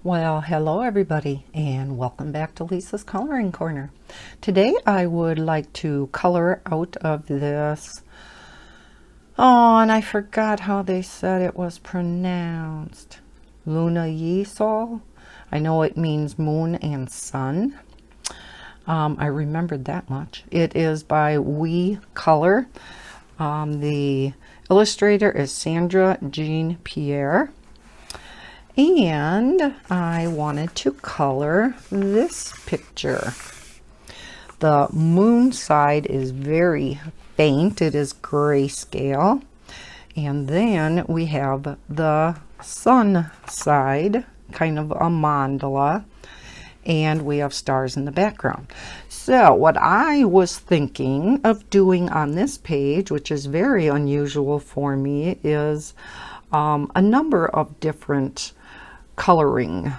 Well, hello everybody, and welcome back to Lisa's Coloring Corner. Today I would like to color out of this, and I forgot how they said it was pronounced. Luna Yisol. I know it means moon and sun. I remembered that much. It is by We Color. The illustrator is Sandra Jean Pierre. And I wanted to color this picture. The moon side is very faint. It is grayscale. And then we have the sun side, kind of a mandala. And we have stars in the background. So what I was thinking of doing on this page, which is very unusual for me, is a number of different coloring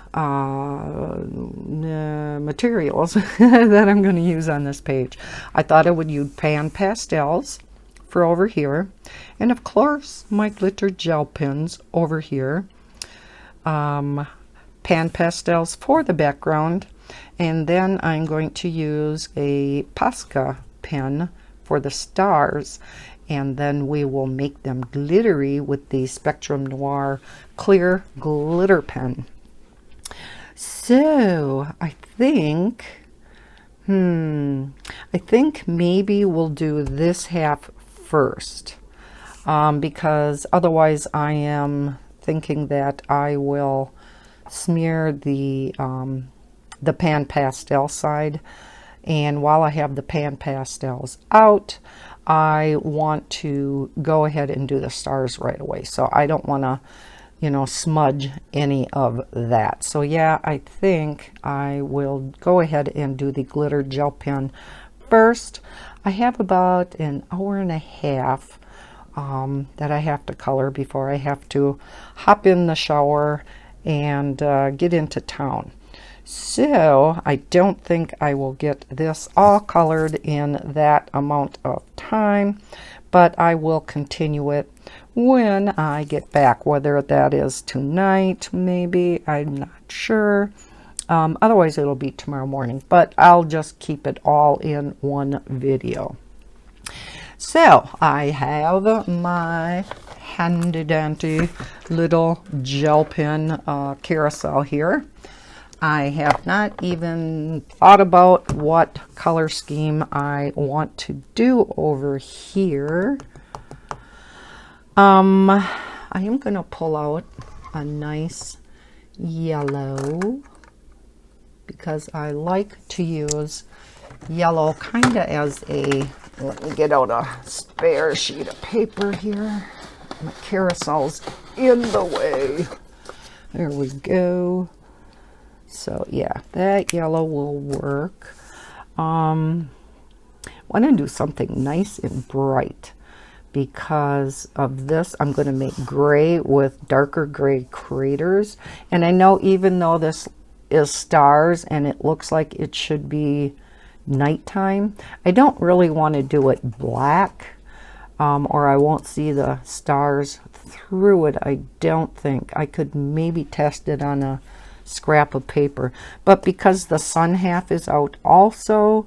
materials that I'm going to use on this page. I thought I would use pan pastels for over here, and of course my glitter gel pens over here. Pan pastels for the background, and then I'm going to use a Posca pen for the stars, and then we will make them glittery with the Spectrum Noir clear glitter pen. So I think maybe we'll do this half first, because otherwise I am thinking that I will smear the pan pastel side, and while I have the pan pastels out, I want to go ahead and do the stars right away. So I don't want to, smudge any of that. So yeah, I think I will go ahead and do the glitter gel pen first. I have about an hour and a half that I have to color before I have to hop in the shower and get into town. So I don't think I will get this all colored in that amount of time, but I will continue it when I get back, whether that is tonight, maybe, I'm not sure. Otherwise it'll be tomorrow morning, but I'll just keep it all in one video. So I have my handy dandy little gel pen carousel here. I have not even thought about what color scheme I want to do over here. I am going to pull out a nice yellow because I like to use yellow kind of as a, let me get out a spare sheet of paper here. My carousel's in the way. There we go. So yeah, that yellow will work. Want to do something nice and bright. Because of this, I'm going to make gray with darker gray craters. And I know even though this is stars and it looks like it should be nighttime, I don't really want to do it black, or I won't see the stars through it. I don't think. I could maybe test it on a scrap of paper, but because the sun half is out also,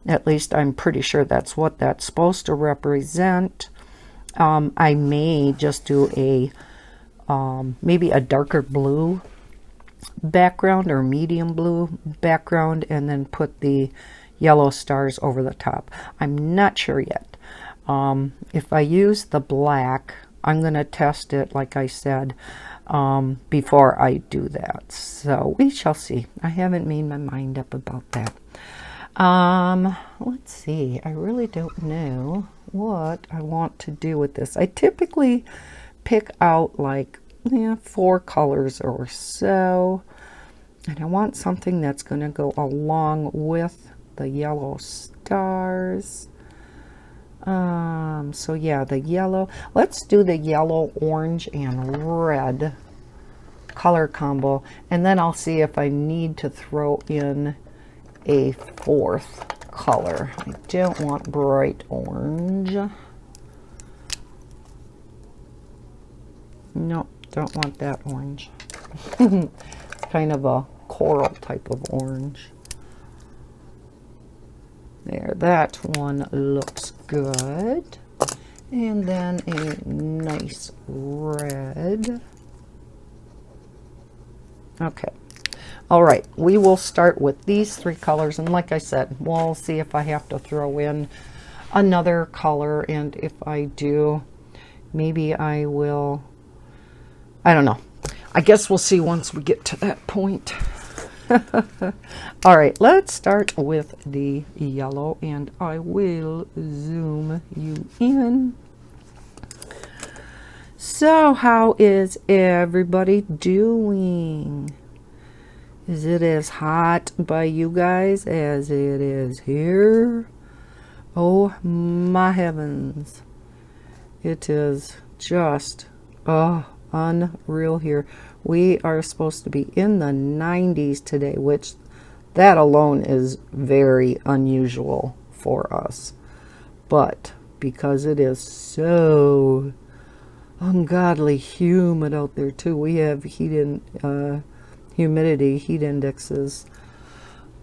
at least I'm pretty sure that's what that's supposed to represent. I may just do a maybe a darker blue background or medium blue background, and then put the yellow stars over the top. I'm not sure yet. If I use the black, I'm going to test it, like I said, before I do that. So we shall see. I haven't made my mind up about that. Let's see. I really don't know what I want to do with this. I typically pick out like 4 colors or so, and I want something that's going to go along with the yellow stars. So yeah, the yellow. Let's do the yellow, orange, and red color combo, and then I'll see if I need to throw in a 4th color. I don't want bright orange. Nope, don't want that orange. Kind kind of a coral type of orange. There, that one looks good. And then a nice red. Okay. All right, we will start with these three colors, and like I said, we'll see if I have to throw in another color, and if I do, maybe I will, I don't know. I guess we'll see once we get to that point. All right, let's start with the yellow, and I will zoom you in. So how is everybody doing? Is it as hot by you guys as it is here? Oh my heavens. It is just unreal here. We are supposed to be in the 90s today, which that alone is very unusual for us. But because it is so ungodly humid out there too, we have humidity heat indexes,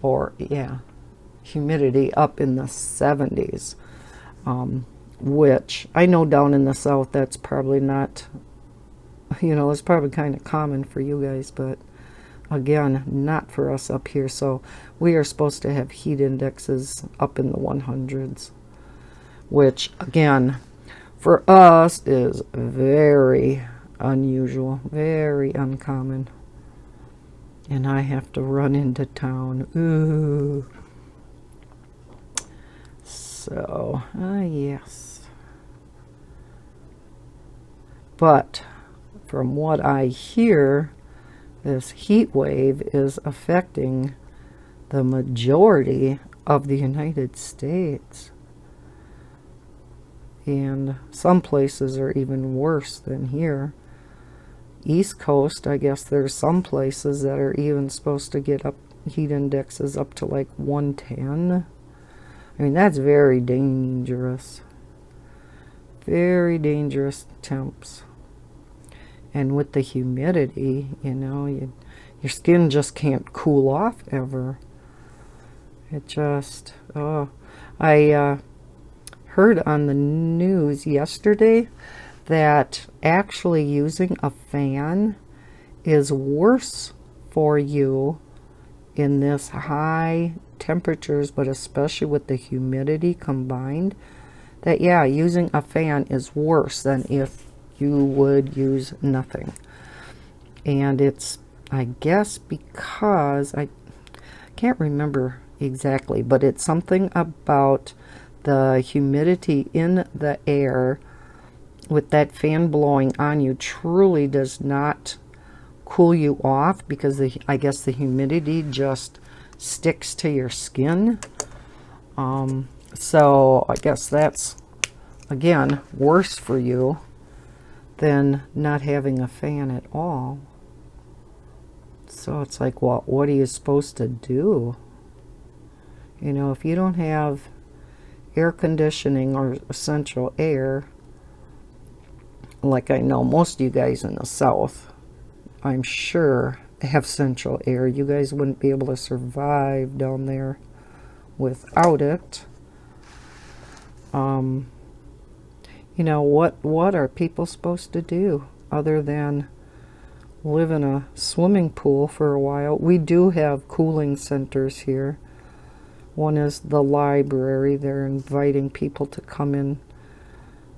or humidity up in the 70s, which I know down in the south that's probably not, it's probably kind of common for you guys, but again, not for us up here. So we are supposed to have heat indexes up in the 100s, which again for us is very unusual, very uncommon. And I have to run into town. Ooh. So, yes. But from what I hear, this heat wave is affecting the majority of the United States. And some places are even worse than here. East Coast, I guess there's some places that are even supposed to get up heat indexes up to like 110. I mean, that's very dangerous. Very dangerous temps. And with the humidity, your skin just can't cool off ever. It just, I heard on the news yesterday that actually using a fan is worse for you in this high temperatures, but especially with the humidity combined, that using a fan is worse than if you would use nothing. And it's, I guess, because I can't remember exactly, but it's something about the humidity in the air with that fan blowing on you truly does not cool you off, because I guess the humidity just sticks to your skin. So I guess that's, again, worse for you than not having a fan at all. So it's like, well, what are you supposed to do? If you don't have air conditioning or central air, like I know most of you guys in the south, I'm sure, have central air. You guys wouldn't be able to survive down there without it. What are people supposed to do other than live in a swimming pool for a while? We do have cooling centers here. One is the library. They're inviting people to come in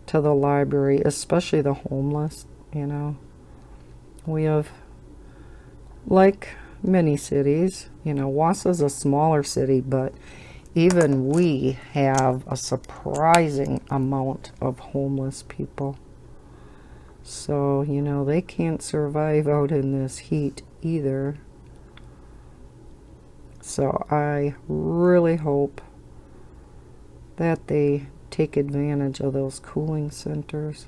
to the library, especially the homeless. We have, like many cities, Wausau's a smaller city, but even we have a surprising amount of homeless people. So, they can't survive out in this heat either. So I really hope that they take advantage of those cooling centers,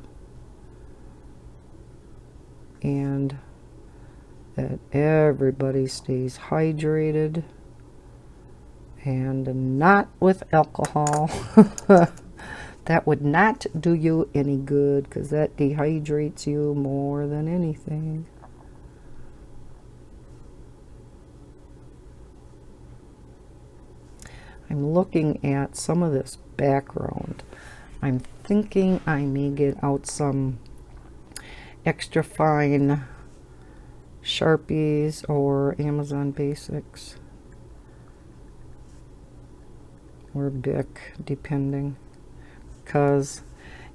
and that everybody stays hydrated and not with alcohol. That would not do you any good, because that dehydrates you more than anything. I'm looking at some of this background. I'm thinking I may get out some extra fine Sharpies or Amazon Basics or Bic, depending, because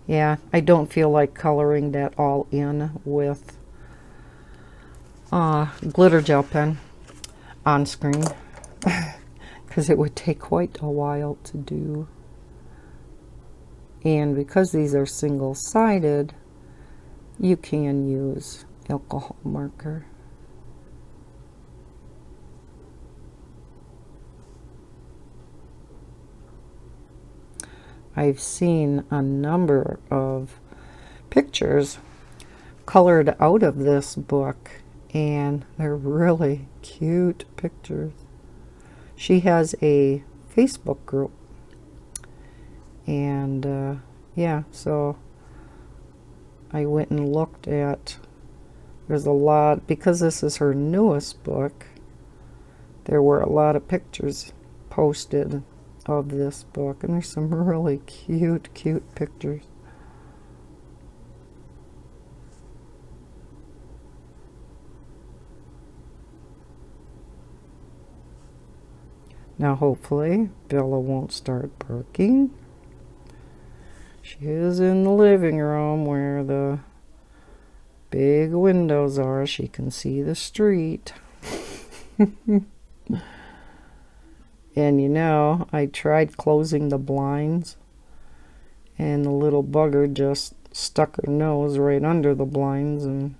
yeah, I don't feel like coloring that all in with glitter gel pen on screen because it would take quite a while to do. And because these are single-sided, you can use alcohol marker. I've seen a number of pictures colored out of this book, and they're really cute pictures. She has a Facebook group, and yeah, so I went and looked at, there's a lot, because this is her newest book, there were a lot of pictures posted of this book, and there's some really cute pictures. Now hopefully Bella won't start barking. She is in the living room where the big windows are. She can see the street. And you know, I tried closing the blinds, and the little bugger just stuck her nose right under the blinds and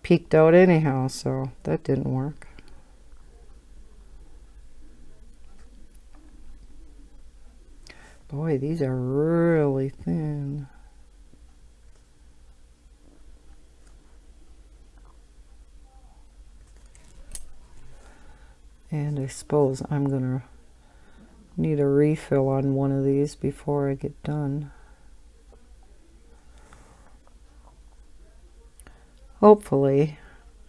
peeked out anyhow, so that didn't work. Boy, these are really thin. And I suppose I'm gonna need a refill on one of these before I get done. Hopefully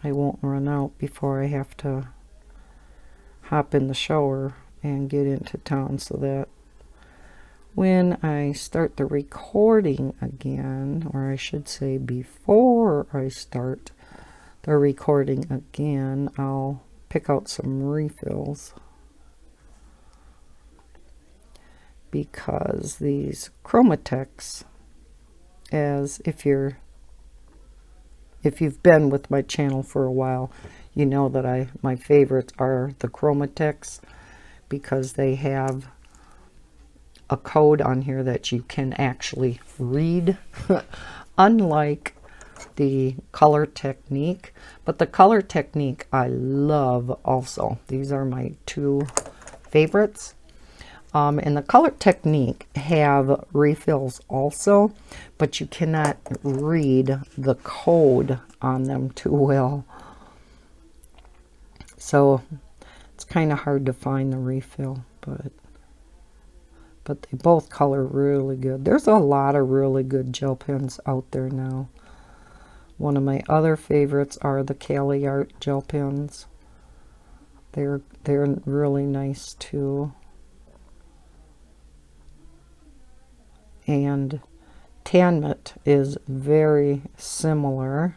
I won't run out before I have to hop in the shower and get into town, so that when I start the recording again, or I should say before I start the recording again, I'll pick out some refills, because these Chromatex, as if you've been with my channel for a while, you know that my favorites are the Chromatex, because they have a code on here that you can actually read, unlike the Color Technique. But the Color Technique I love also. These are my two favorites. And the Color Technique have refills also, but you cannot read the code on them too well. So it's kind of hard to find the refill, but they both color really good. There's a lot of really good gel pens out there now. One of my other favorites are the Cali Art gel pens. They're really nice too. And Tanmit is very similar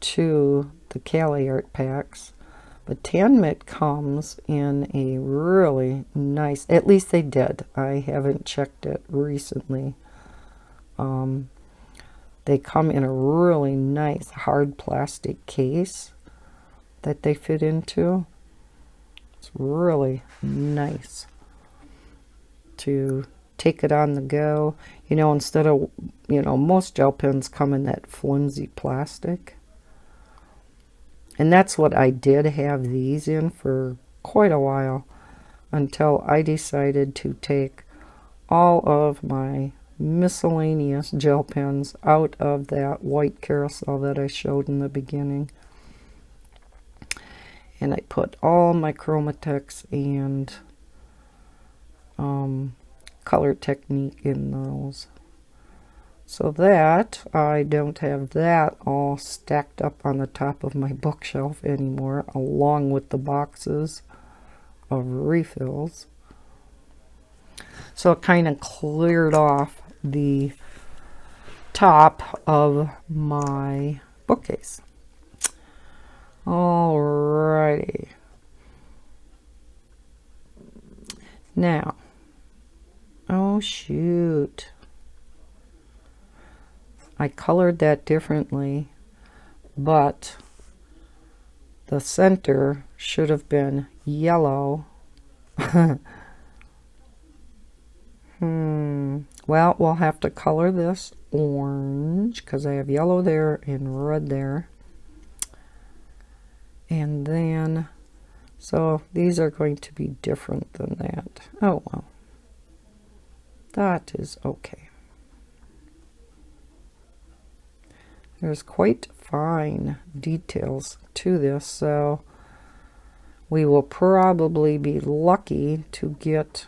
to the Cali Art packs. But Tanmit comes in a really nice, at least they did. I haven't checked it recently. They come in a really nice hard plastic case that they fit into. It's really nice to take it on the go. You know, instead of, you know, most gel pens come in that flimsy plastic. And that's what I did have these in for quite a while, until I decided to take all of my miscellaneous gel pens out of that white carousel that I showed in the beginning. And I put all my Chromatex and Color Technique in those, so that I don't have that all stacked up on the top of my bookshelf anymore, along with the boxes of refills. So it kind of cleared off the top of my bookcase. Alrighty. Now, oh shoot. I colored that differently, but the center should have been yellow. Well, we'll have to color this orange because I have yellow there and red there. And then, so these are going to be different than that. Oh, well. That is okay. There's quite fine details to this, so we will probably be lucky to get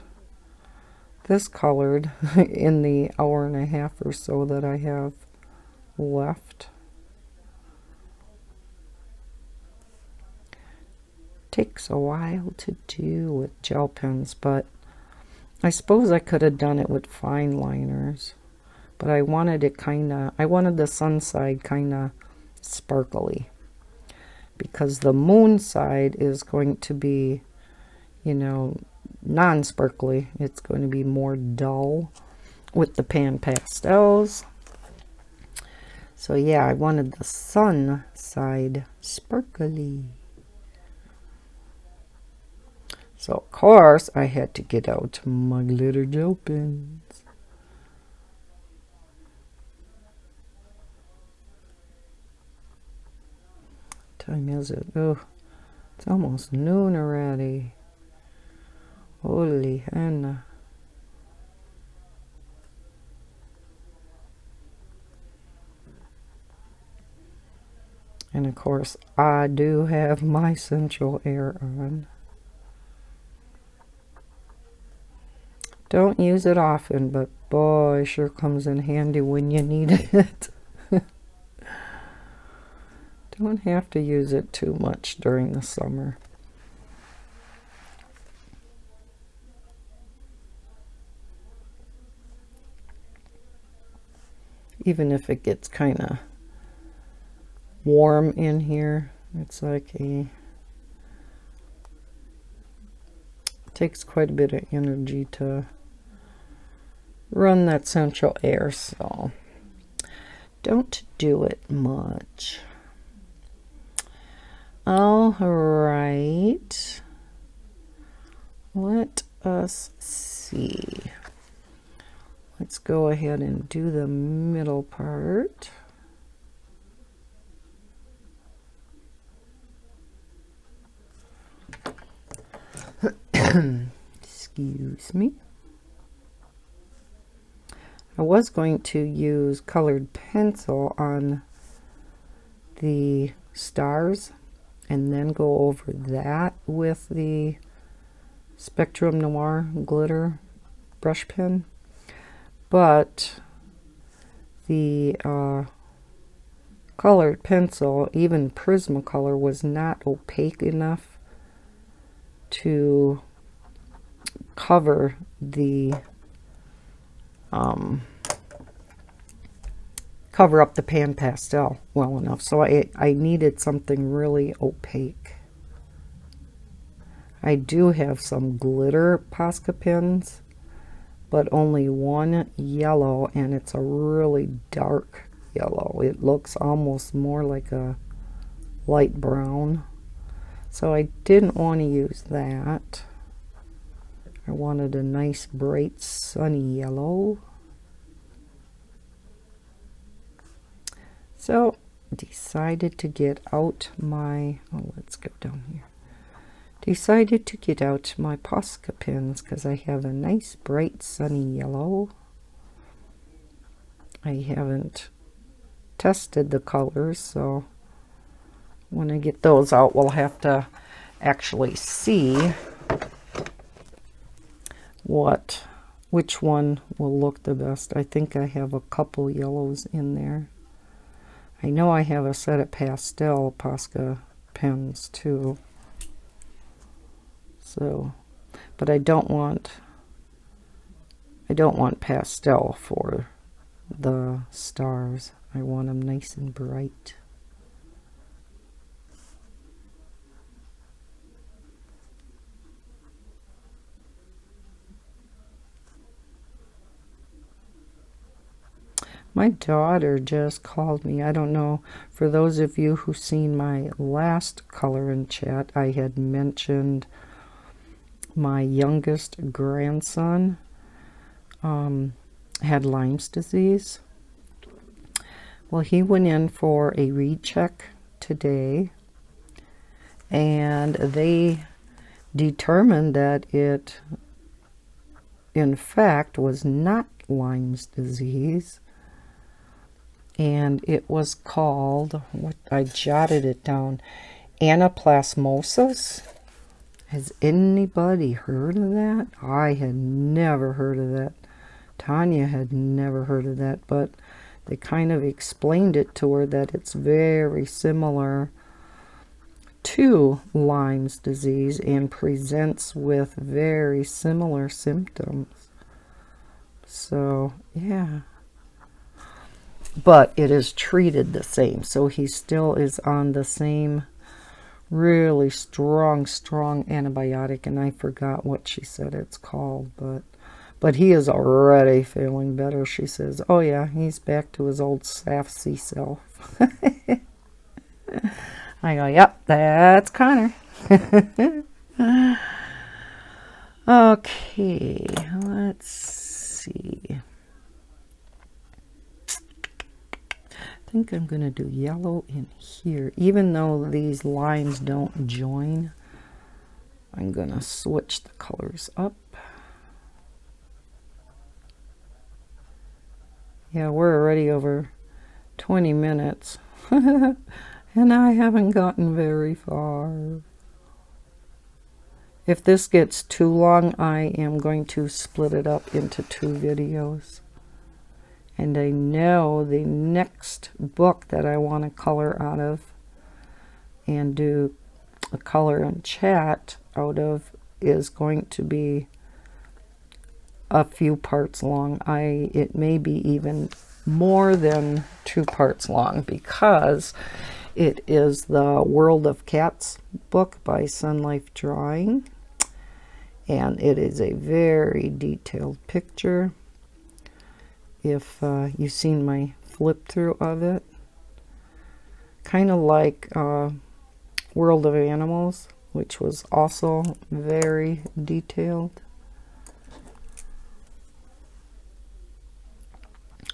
this colored in the hour and a half or so that I have left. Takes a while to do with gel pens, but I suppose I could have done it with fine liners. But I wanted it I wanted the sun side kind of sparkly, because the moon side is going to be, you know, non-sparkly. It's going to be more dull with the pan pastels. So yeah, I wanted the sun side sparkly. So of course I had to get out my glitter gel pens. Time is it? Oh, it's almost noon already. Holy Hannah. And of course, I do have my central air on. Don't use it often, but boy, it sure comes in handy when you need it. Don't have to use it too much during the summer. Even if it gets kind of warm in here, it's like takes quite a bit of energy to run that central air, so don't do it much. All right, let us see. Let's go ahead and do the middle part. Excuse me. I was going to use colored pencil on the stars and then go over that with the Spectrum Noir glitter brush pen, but the colored pencil, even Prismacolor, was not opaque enough to cover the cover up the pan pastel well enough, so I needed something really opaque. I do have some glitter Posca pens, but only one yellow, and it's a really dark yellow. It looks almost more like a light brown, so I didn't want to use that. I wanted a nice bright sunny yellow. So decided to get out my, oh, let's go down here. Decided to get out my Posca pens because I have a nice bright sunny yellow. I haven't tested the colors, so when I get those out, we'll have to actually see which one will look the best. I think I have a couple yellows in there. I know I have a set of pastel Posca pens too. So, but I don't want pastel for the stars. I want them nice and bright. My daughter just called me. I don't know, for those of you who've seen my last color and chat, I had mentioned my youngest grandson had Lyme's disease. Well, he went in for a recheck today, and they determined that it, in fact, was not Lyme's disease. And it was called, I jotted it down, anaplasmosis. Has anybody heard of that? I had never heard of that. Tanya had never heard of that, but they kind of explained it to her that it's very similar to Lyme's disease and presents with very similar symptoms. So, yeah. But it is treated the same. So he still is on the same really strong antibiotic, and I forgot what she said it's called, but he is already feeling better. She says, oh yeah, he's back to his old sassy self. I go, yep, that's Connor. Okay, let's see. I think I'm going to do yellow in here. Even though these lines don't join, I'm going to switch the colors up. Yeah, we're already over 20 minutes. And I haven't gotten very far. If this gets too long, I am going to split it up into 2 videos. And I know the next book that I want to color out of and do a color and chat out of is going to be a few parts long. It may be even more than 2 parts long, because it is the World of Cats book by Sun Life Drawing, and it is a very detailed picture. If you've seen my flip through of it, kind of like World of Animals, which was also very detailed.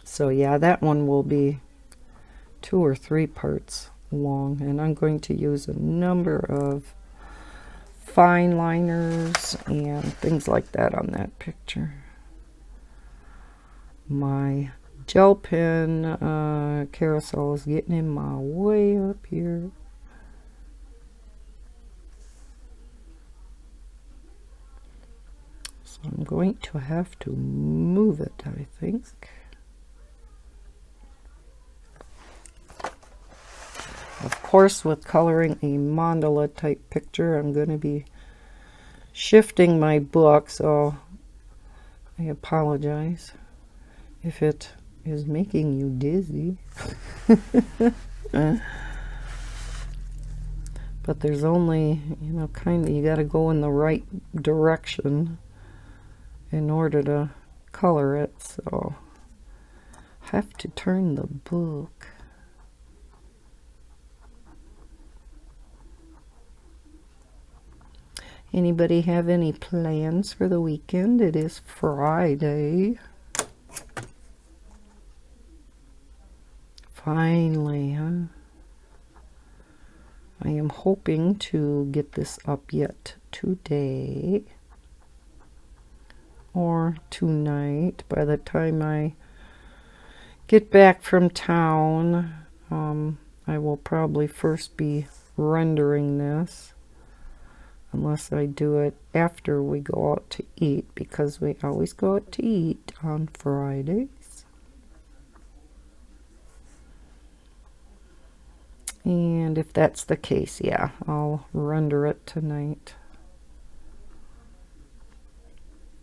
So yeah, that one will be 2 or 3 parts long, and I'm going to use a number of fine liners and things like that on that picture. My gel pen carousel is getting in my way up here. So I'm going to have to move it, I think. Of course, with coloring a mandala type picture, I'm going to be shifting my book, so I apologize if it is making you dizzy. But there's only, kind of, you got to go in the right direction in order to color it, so I have to turn the book. Anybody have any plans for the weekend? It is Friday. Finally, huh? I am hoping to get this up yet today or tonight. By the time I get back from town, I will probably first be rendering this, unless I do it after we go out to eat, because we always go out to eat on Fridays. And if that's the case, yeah, I'll render it tonight.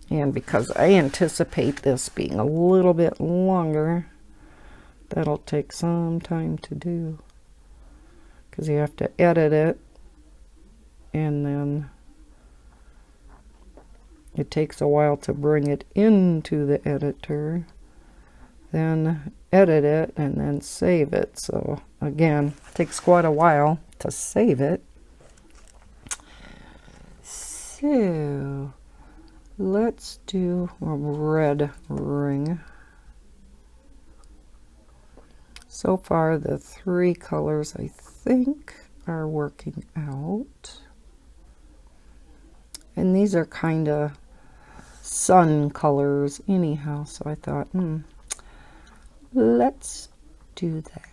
And because I anticipate this being a little bit longer, that'll take some time to do. Because you have to edit it, and then it takes a while to bring it into the editor, then edit it, and then save it. So again, it takes quite a while to save it. So let's do a red ring. So far the 3 colors I think are working out. And these are kind of sun colors anyhow, so I thought, let's do that.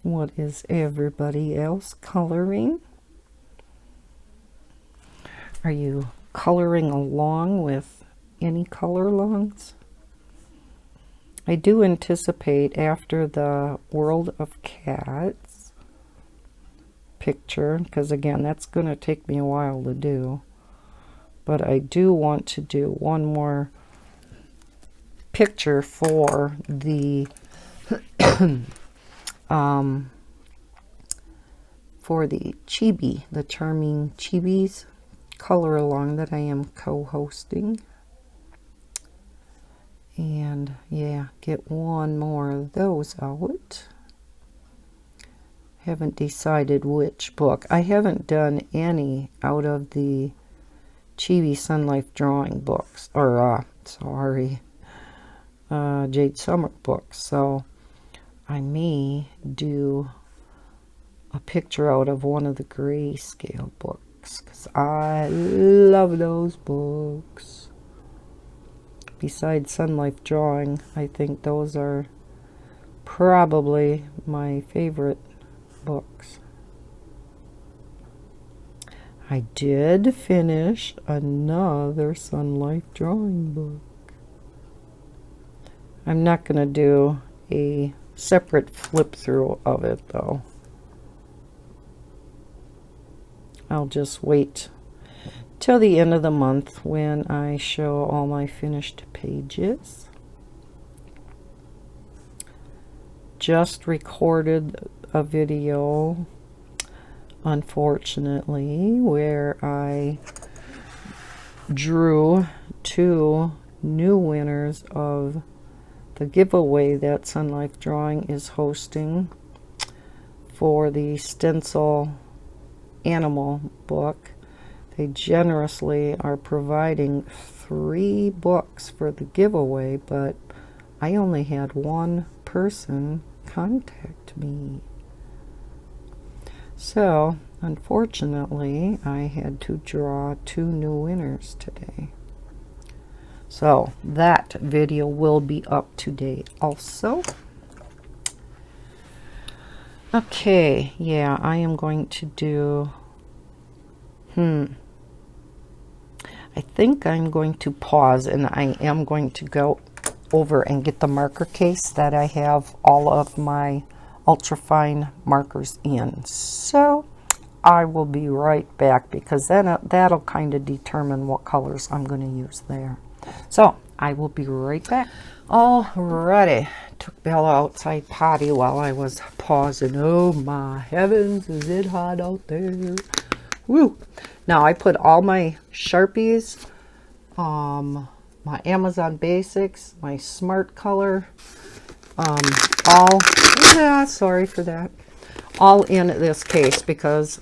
What is everybody else coloring? Are you coloring along with any color alongs? I do anticipate after the World of Cats picture, because again, that's going to take me a while to do, but I do want to do one more picture for the for the chibi, the Charming Chibis color along that I am co-hosting. And yeah, get one more of those out. Haven't decided which book. I haven't done any out of the Chibi Sun Life drawing books, or Jade Summer books, so I may do a picture out of one of the grayscale books, because I love those books. Besides Sun Life drawing, I think those are probably my favorite books. I did finish another Sun Life drawing book. I'm not going to do a separate flip through of it though. I'll just wait till the end of the month when I show all my finished pages. Just recorded a video, unfortunately, where I drew 2 new winners of the giveaway that Sun Life Drawing is hosting for the stencil animal book. They generously are providing 3 books for the giveaway, but I only had 1 person contact me. So, unfortunately, I had to draw 2 new winners today. So that video will be up today also. Okay, yeah, I am going to do, I think I'm going to pause, and I am going to go over and get the marker case that I have all of my ultrafine markers in. So I will be right back, because then that'll kind of determine what colors I'm going to use there. So I will be right back. Alrighty, took Bella outside potty while I was pausing. Oh my heavens, is it hot out there? Woo! Now I put all my Sharpies, my Amazon Basics, my Smart Color, sorry for that, all in this case, because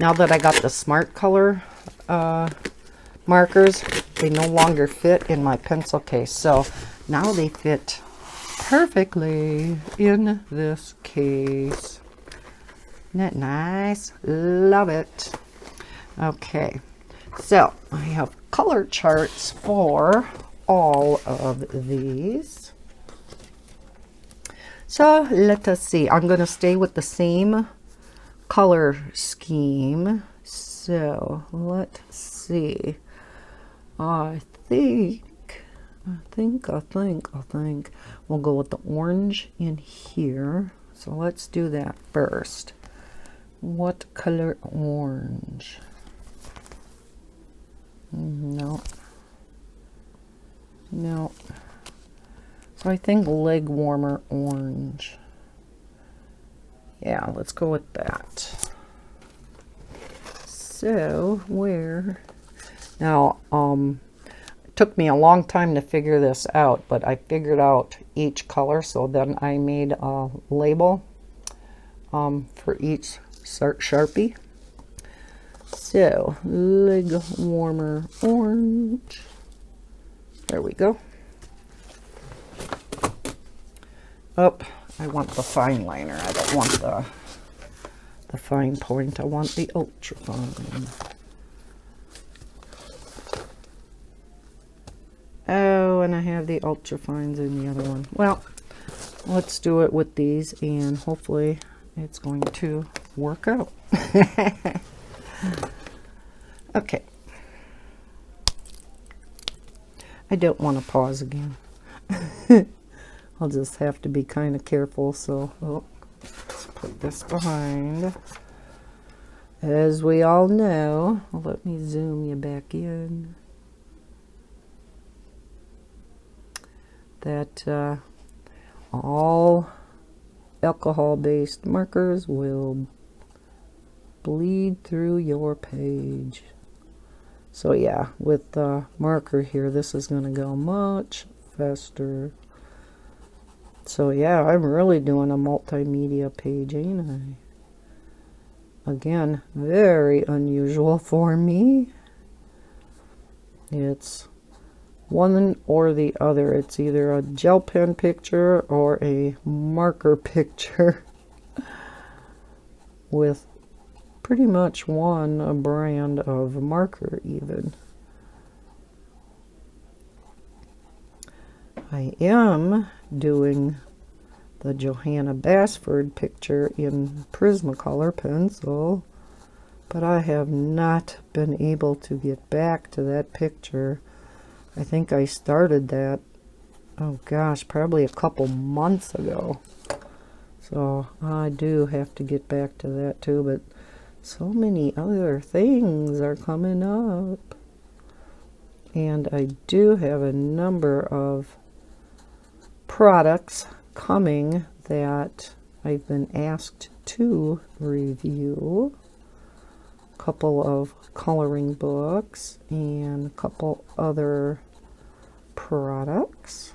now that I got the Smart Color markers, they no longer fit in my pencil case, so now they fit perfectly in this case. Isn't that nice? Love it. Okay, so I have color charts for all of these. So let us see. I'm going to stay with the same color scheme. So let's see. I think we'll go with the orange in here. So let's do that first. What color orange? No. No. So I think leg warmer orange. Yeah, let's go with that. So where now it took me a long time to figure this out, but I figured out each color, so then I made a label for each Sharpie. So leg warmer orange, there we go. Oh, I want the fine liner, I don't want the fine point, I want the ultra fine. Oh, and I have the ultra fines in the other one. Well, let's do it with these and hopefully it's going to work out. Okay. I don't want to pause again. I'll just have to be kind of careful. So let's put this behind. As we all know, let me zoom you back in, that all alcohol-based markers will bleed through your page. So yeah, with the marker here, this is going to go much faster. So yeah, I'm really doing a multimedia page, ain't I? Again, very unusual for me. It's one or the other. It's either a gel pen picture or a marker picture with pretty much one brand of marker even. I am doing the Johanna Basford picture in Prismacolor pencil, but I have not been able to get back to that picture. I think I started that, oh gosh, probably a couple months ago. So I do have to get back to that too, but so many other things are coming up. And I do have a number of products coming that I've been asked to review. A couple of coloring books and a couple other products.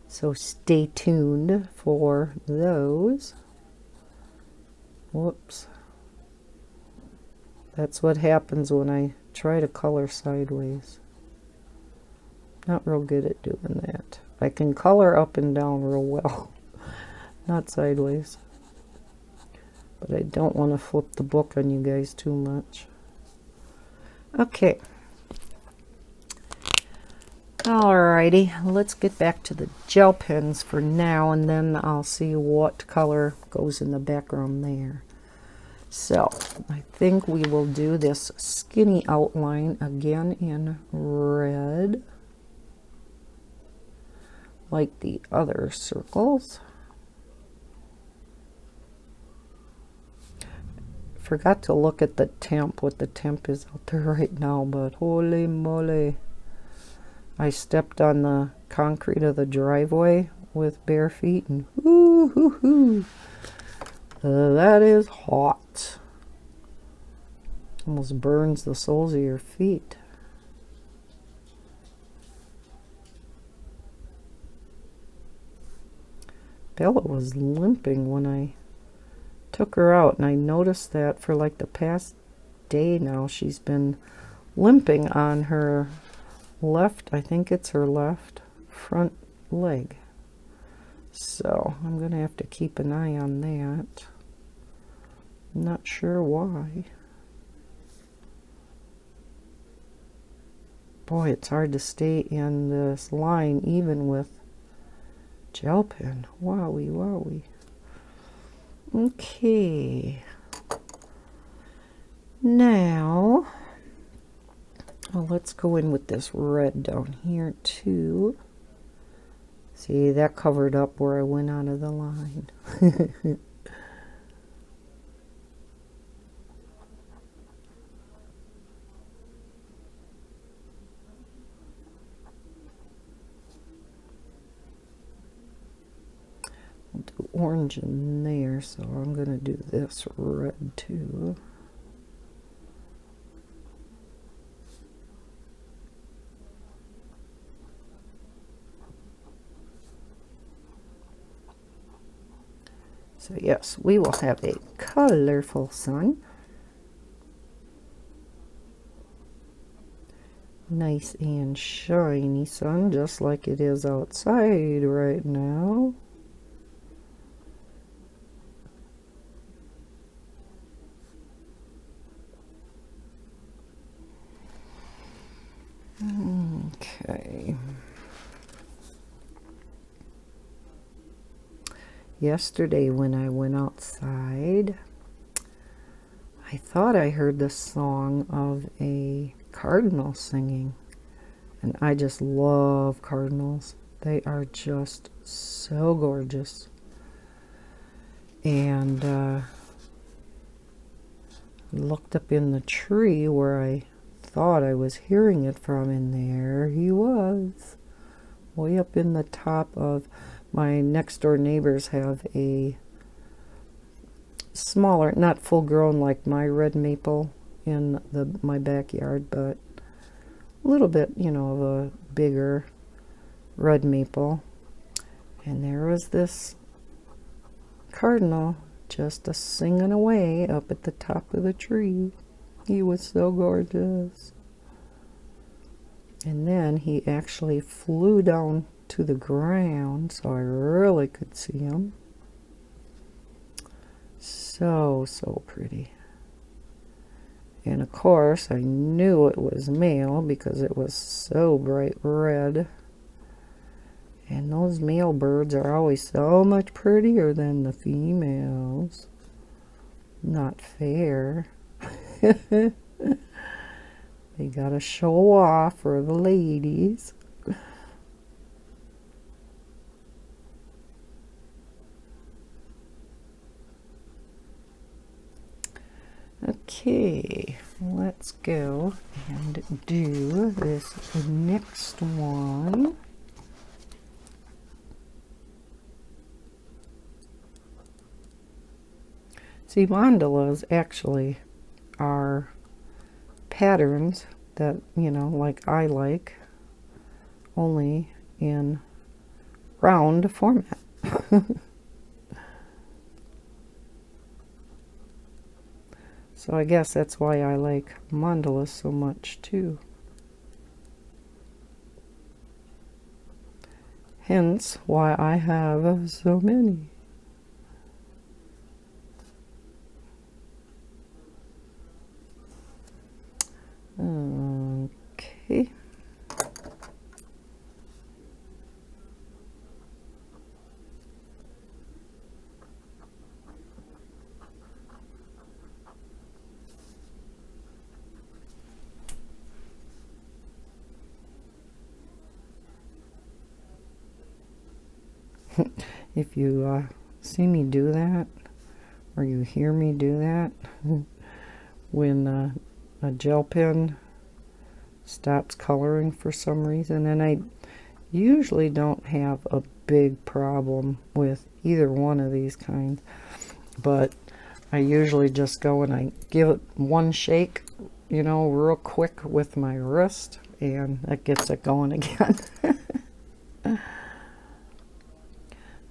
So stay tuned for those. Whoops. That's what happens when I try to color sideways. Not real good at doing that. I can color up and down real well, not sideways. But I don't want to flip the book on you guys too much. Okay. Alrighty, let's get back to the gel pens for now, and then I'll see what color goes in the background there. So, I think we will do this skinny outline again in red, like the other circles. Forgot to look at the temp, what the temp is out there right now, but holy moly. I stepped on the concrete of the driveway with bare feet and whoo. That is hot. Almost burns the soles of your feet. Bella was limping when I took her out, and I noticed that for like the past day now she's been limping on her left, I think it's her left front leg. So I'm gonna have to keep an eye on that. Not sure why. Boy, it's hard to stay in this line even with gel pen. Wowie. Okay. Now, well, let's go in with this red down here too. See, that covered up where I went out of the line. I'll do orange in there, so I'm going to do this red too. So yes, we will have a colorful sun. Nice and shiny sun, just like it is outside right now. Okay. Yesterday when I went outside, I thought I heard the song of a cardinal singing. And I just love cardinals. They are just so gorgeous. And looked up in the tree where I thought I was hearing it from, and there he was. Way up in the top of my next door neighbors have a smaller, not full grown like my red maple in my backyard, but a little bit, you know, of a bigger red maple. And there was this cardinal just singing away up at the top of the tree. He was so gorgeous. And then he actually flew down to the ground, so I really could see him. So pretty. And of course, I knew it was male because it was so bright red. And those male birds are always so much prettier than the females. Not fair. They gotta show off for the ladies. Okay, let's go and do this next one. See, mandalas actually are patterns that, you know, like I like, only in round format. So I guess that's why I like mandalas so much too. Hence why I have so many. Okay. If you see me do that, or you hear me do that, when a gel pen stops coloring for some reason, and I usually don't have a big problem with either one of these kinds, but I usually just go and I give it one shake, you know, real quick with my wrist, and that gets it going again.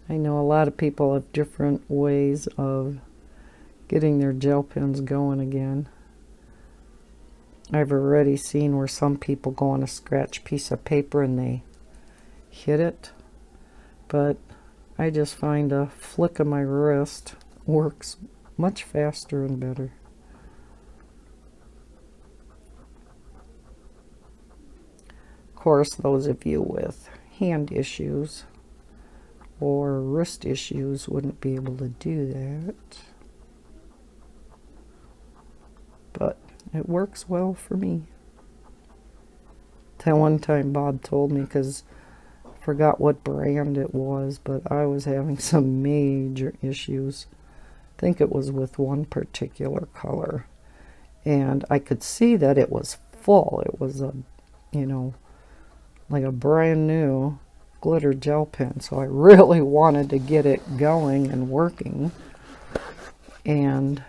I know a lot of people have different ways of getting their gel pens going again. I've already seen where some people go on a scratch piece of paper and they hit it, but I just find a flick of my wrist works much faster and better. Of course, those of you with hand issues or wrist issues wouldn't be able to do that, but It works well for me. That one time Bob told me, because I forgot what brand it was, but I was having some major issues. I think it was with one particular color. And I could see that it was full. It was a, you know, like a brand new glitter gel pen. So I really wanted to get it going and working. And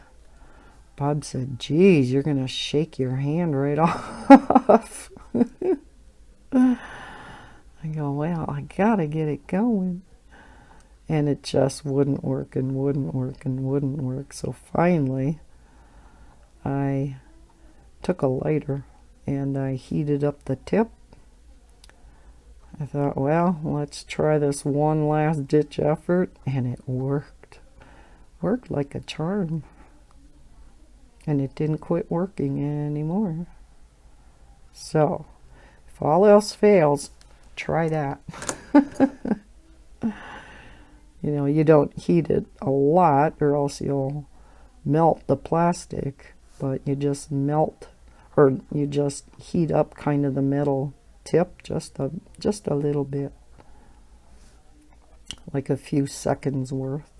Bob said, geez, you're going to shake your hand right off. I go, well, I got to get it going. And it just wouldn't work and wouldn't work and wouldn't work. So finally, I took a lighter and I heated up the tip. I thought, well, let's try this one last ditch effort, and it worked. Worked like a charm. And it didn't quit working anymore. So, if all else fails, try that. You know, you don't heat it a lot or else you'll melt the plastic, but you just melt, or you just heat up kind of the metal tip just a little bit, like a few seconds worth.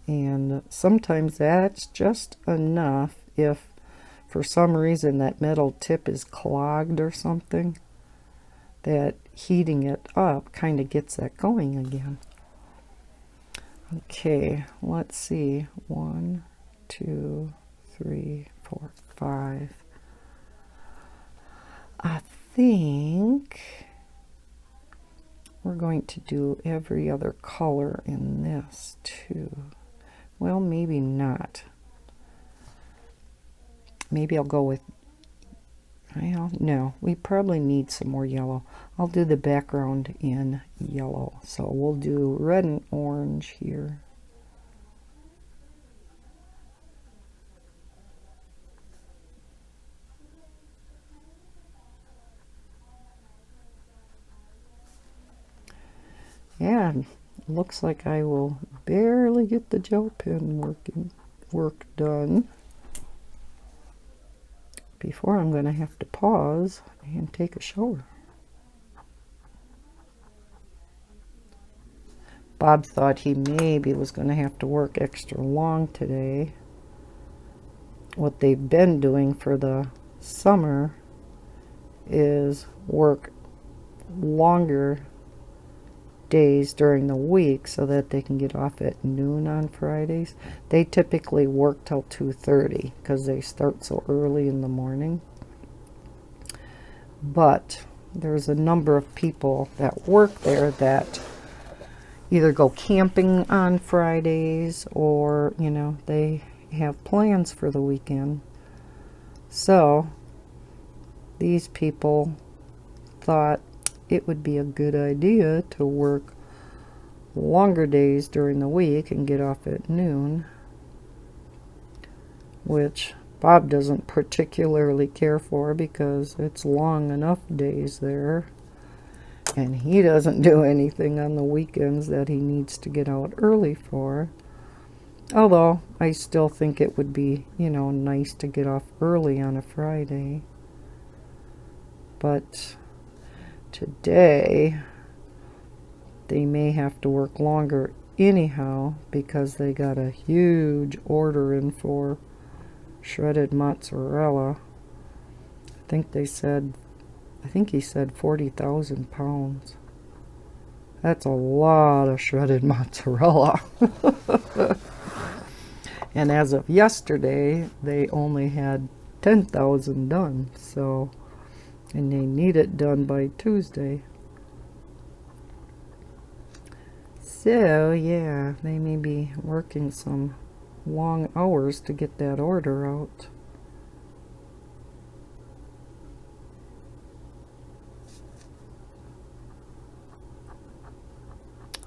And sometimes that's just enough if for some reason that metal tip is clogged or something, that heating it up kind of gets that going again. Okay, let's see. 1, 2, 3, 4, 5. I think we're going to do every other color in this too. Well, maybe not. Maybe I'll go with, well, no, we probably need some more yellow. I'll do the background in yellow. So we'll do red and orange here. Yeah, looks like I will barely get the gel pen work done before I'm going to have to pause and take a shower. Bob thought he maybe was going to have to work extra long today. What they've been doing for the summer is work longer days during the week so that they can get off at noon on Fridays. They typically work till 2:30 because they start so early in the morning. But there's a number of people that work there that either go camping on Fridays or, you know, they have plans for the weekend. So these people thought it would be a good idea to work longer days during the week and get off at noon, which Bob doesn't particularly care for because it's long enough days there, and he doesn't do anything on the weekends that he needs to get out early for. Although I still think it would be, you know, nice to get off early on a Friday. But today they may have to work longer anyhow because they got a huge order in for shredded mozzarella. I think he said 40,000 pounds. That's a lot of shredded mozzarella. And as of yesterday, they only had 10,000 done. So, and they need it done by Tuesday. So, yeah, they may be working some long hours to get that order out.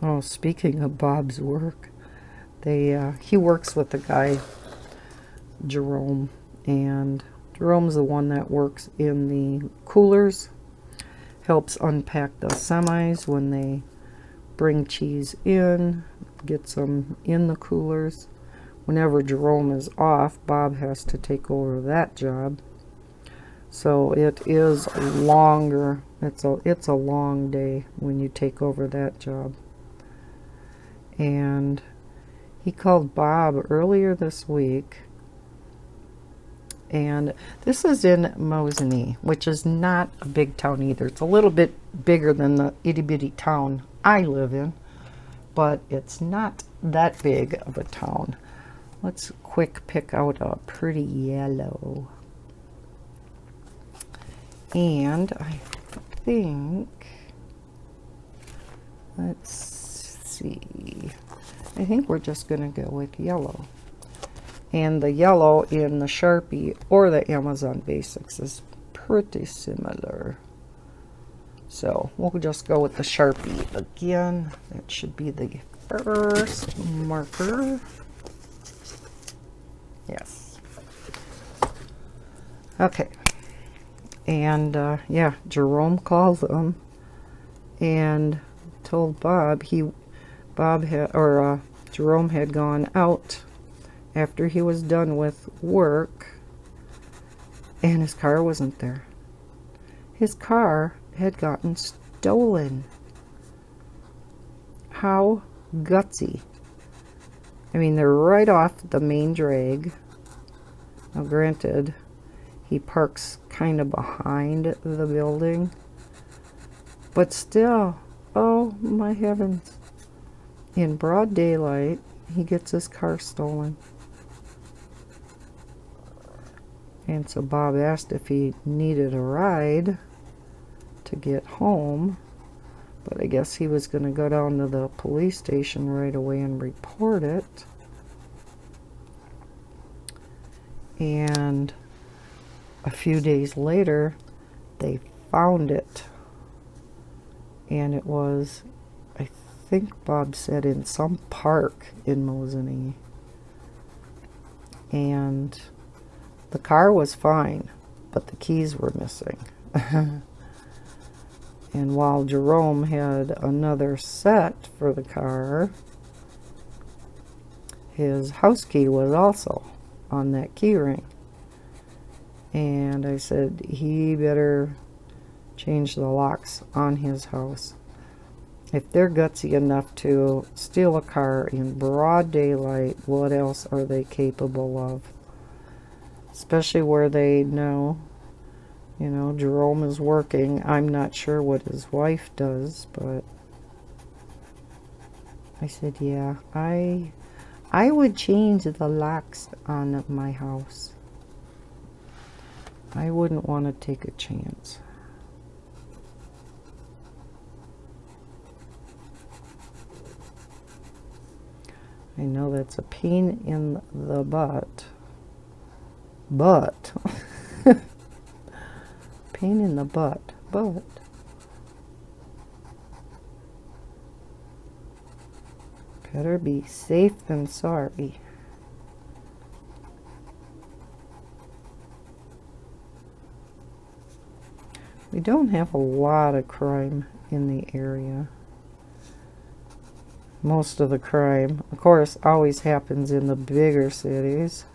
Oh, speaking of Bob's work, he works with the guy, Jerome, and Jerome's the one that works in the coolers, helps unpack the semis when they bring cheese in, gets them in the coolers. whenever Jerome is off, Bob has to take over that job. So it is longer. It's a long day when you take over that job. And he called Bob earlier this week. And this is in Mosinee, which is not a big town either. It's a little bit bigger than the itty-bitty town I live in, but it's not that big of a town. Let's quick pick out a pretty yellow. And I think, let's see, I think we're just going to go with yellow. And the yellow in the Sharpie or the Amazon Basics is pretty similar. So we'll just go with the Sharpie again. That should be the first marker. Yes. Okay. And yeah, Jerome called him and told Bob Jerome had gone out after he was done with work, and his car wasn't there. His car had gotten stolen. How gutsy. I mean, they're right off the main drag. Now, granted, he parks kind of behind the building, but still, oh my heavens. In broad daylight, he gets his car stolen. And so Bob asked if he needed a ride to get home, but I guess he was going to go down to the police station right away and report it. And a few days later, they found it. And it was, I think Bob said, in some park in Mosinee. And the car was fine, but the keys were missing. And while Jerome had another set for the car, his house key was also on that key ring. And I said he better change the locks on his house. If they're gutsy enough to steal a car in broad daylight, what else are they capable of? Especially where they know, you know, Jerome is working. I'm not sure what his wife does, but I said, yeah, I would change the locks on my house. I wouldn't want to take a chance. I know that's a pain in the butt. Pain in the butt, but better be safe than sorry. We don't have a lot of crime in the area. Most of the crime, of course, always happens in the bigger cities.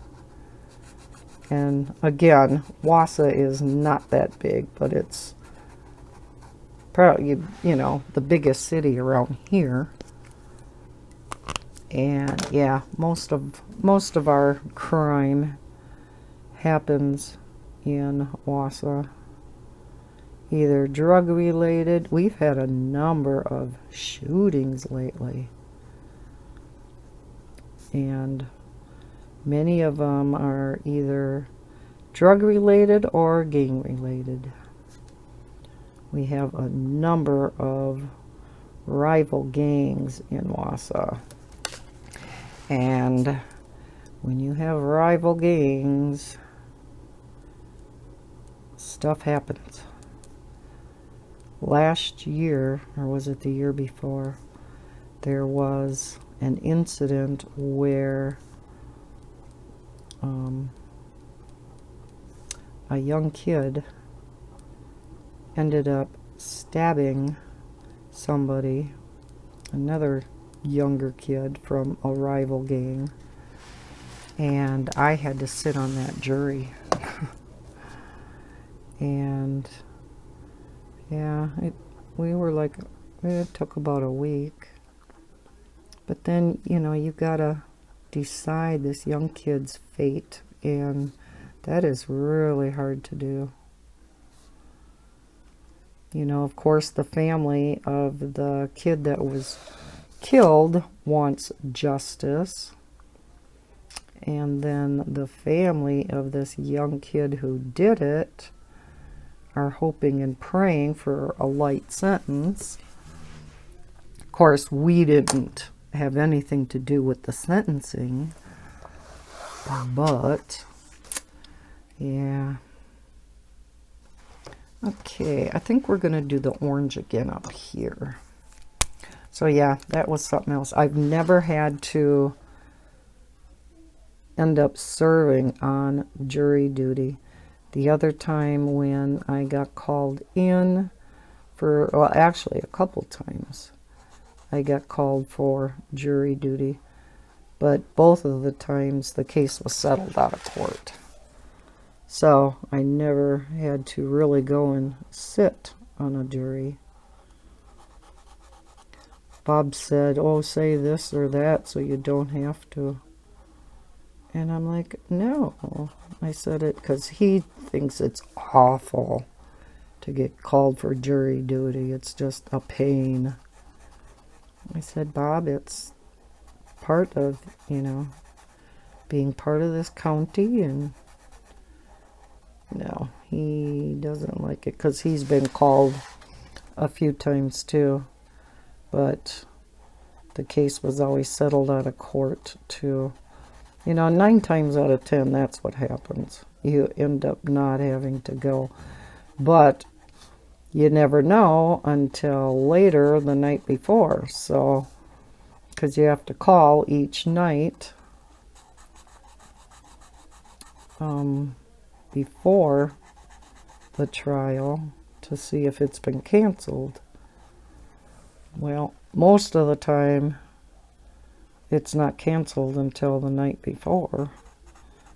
And again, Wausau is not that big, but it's probably, you know, the biggest city around here. And yeah, most of our crime happens in Wausau. Either drug related. We've had a number of shootings lately. And many of them are either drug related or gang related. We have a number of rival gangs in Wausau. And when you have rival gangs, stuff happens. Last year, or was it the year before, there was an incident where a young kid ended up stabbing somebody, another younger kid from a rival gang. and I had to sit on that jury. And yeah, it took about a week. But then, you know, you gotta decide this young kid's fate, and that is really hard to do. You know, of course, the family of the kid that was killed wants justice. And then the family of this young kid who did it are hoping and praying for a light sentence. Of course, we didn't have anything to do with the sentencing, but yeah. Okay, I think we're going to do the orange again up here. So yeah, that was something else. I've never had to end up serving on jury duty. The other time when I got called in for, well, actually a couple times, I got called for jury duty. But both of the times the case was settled out of court. So I never had to really go and sit on a jury. Bob said, oh, say this or that so you don't have to. And I'm like, no. I said it because he thinks it's awful to get called for jury duty. It's just a pain. I said, Bob, it's part of, you know, being part of this county, and no, he doesn't like it because he's been called a few times too, but the case was always settled out of court too. You know, 9 times out of 10, that's what happens. You end up not having to go, but you never know until later the night before. So, because you have to call each night before the trial to see if it's been canceled. Well, most of the time it's not canceled until the night before.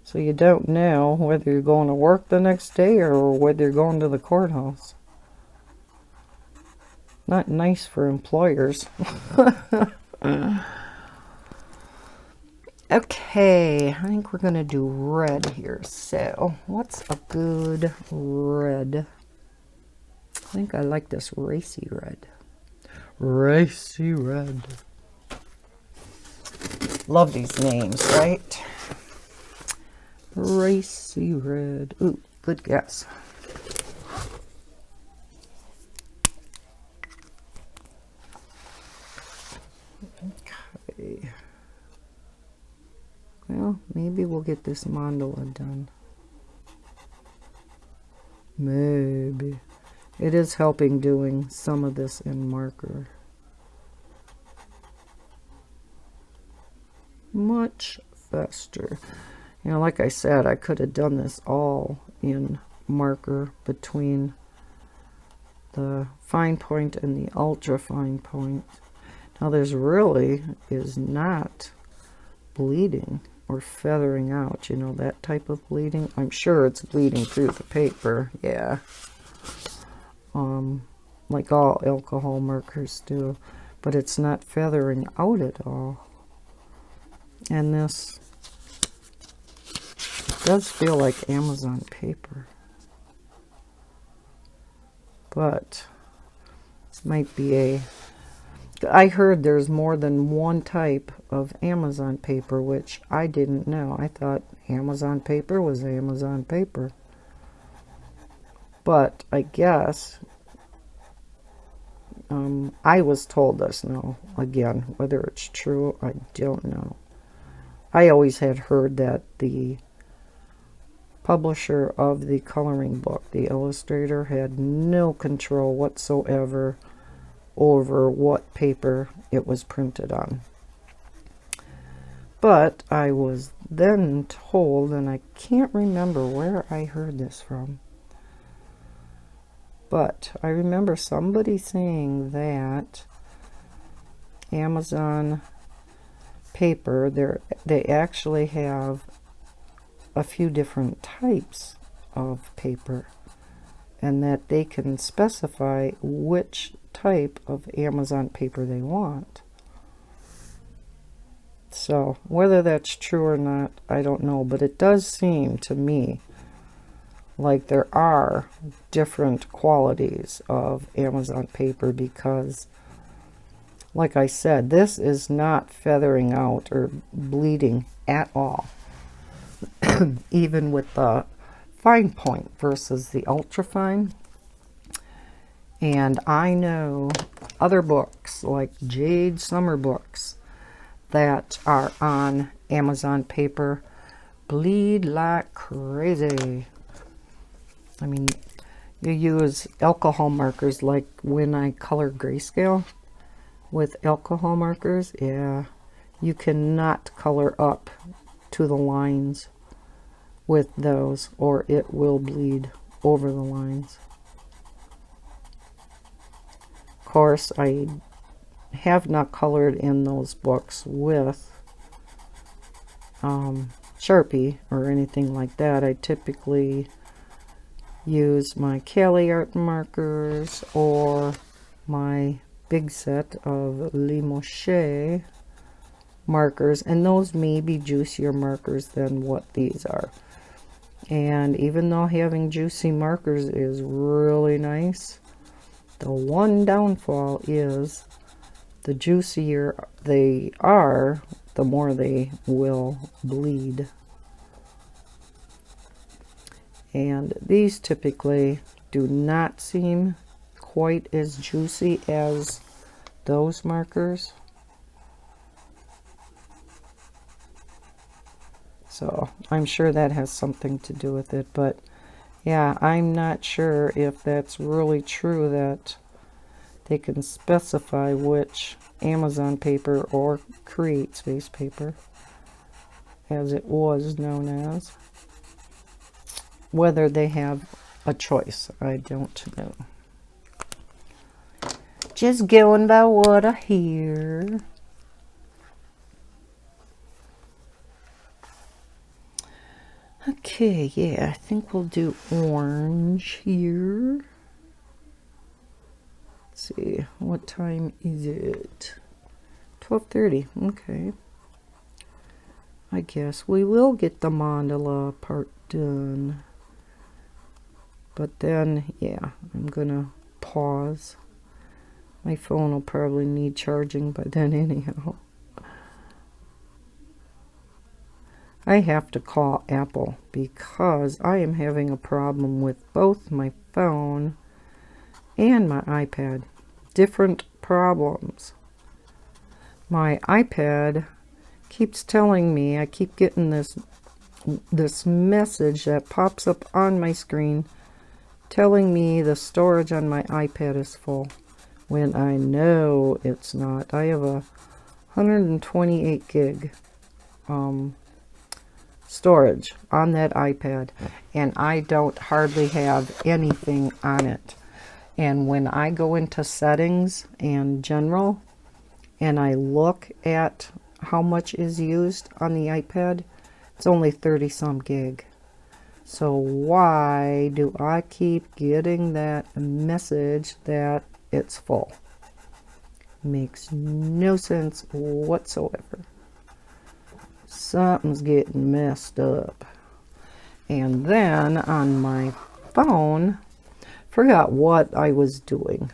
So you don't know whether you're going to work the next day or whether you're going to the courthouse. Not nice for employers. Okay, I think we're going to do red here. So, what's a good red? I think I like this racy red. Racy red. Love these names, right? Racy red. Ooh, good guess. Okay. Well, maybe we'll get this mandala done. Maybe. It is helping doing some of this in marker. Much faster. You know, like I said, I could have done this all in marker between the fine point and the ultra fine point. Now there's really is not bleeding or feathering out, you know, that type of bleeding. I'm sure it's bleeding through the paper, yeah. Like all alcohol markers do, but it's not feathering out at all. And this does feel like Amazon paper, but it might be I heard there's more than one type of Amazon paper, which I didn't know. I thought Amazon paper was Amazon paper. But I guess I was told this. Now, again, whether it's true, I don't know. I always had heard that the publisher of the coloring book, the illustrator, had no control whatsoever over what paper it was printed on. But I was then told, and I can't remember where I heard this from, but I remember somebody saying that Amazon paper, they actually have a few different types of paper, and that they can specify which type of Amazon paper they want. So whether that's true or not, I don't know, but it does seem to me like there are different qualities of Amazon paper, because like I said, this is not feathering out or bleeding at all. Even with the fine point versus the ultra fine. And I know other books like Jade Summer books that are on Amazon paper bleed like crazy. I mean, you use alcohol markers, like when I color grayscale with alcohol markers, yeah, you cannot color up to the lines with those, or it will bleed over the lines. Of course, I have not colored in those books with Sharpie or anything like that. I typically use my Cali art markers or my big set of Limoche markers, and those may be juicier markers than what these are. And even though having juicy markers is really nice, the one downfall is the juicier they are, the more they will bleed. And these typically do not seem quite as juicy as those markers. So I'm sure that has something to do with it, but yeah, I'm not sure if that's really true that they can specify which Amazon paper or Create Space paper, as it was known as, whether they have a choice. I don't know. Just going by what I hear. Okay, yeah, I think we'll do orange here. Let's see, what time is it? 12:30, okay. I guess we will get the mandala part done. But then, yeah, I'm gonna pause. My phone will probably need charging by then anyhow. I have to call Apple because I am having a problem with both my phone and my iPad. Different problems. My iPad keeps telling me, I keep getting this message that pops up on my screen telling me the storage on my iPad is full, when I know it's not. I have a 128 gig storage on that iPad, and I don't hardly have anything on it. And when I go into settings and general and I look at how much is used on the iPad, it's only 30 some gig. So why do I keep getting that message that it's full? Makes no sense whatsoever. Something's getting messed up. And then on my phone, forgot what I was doing.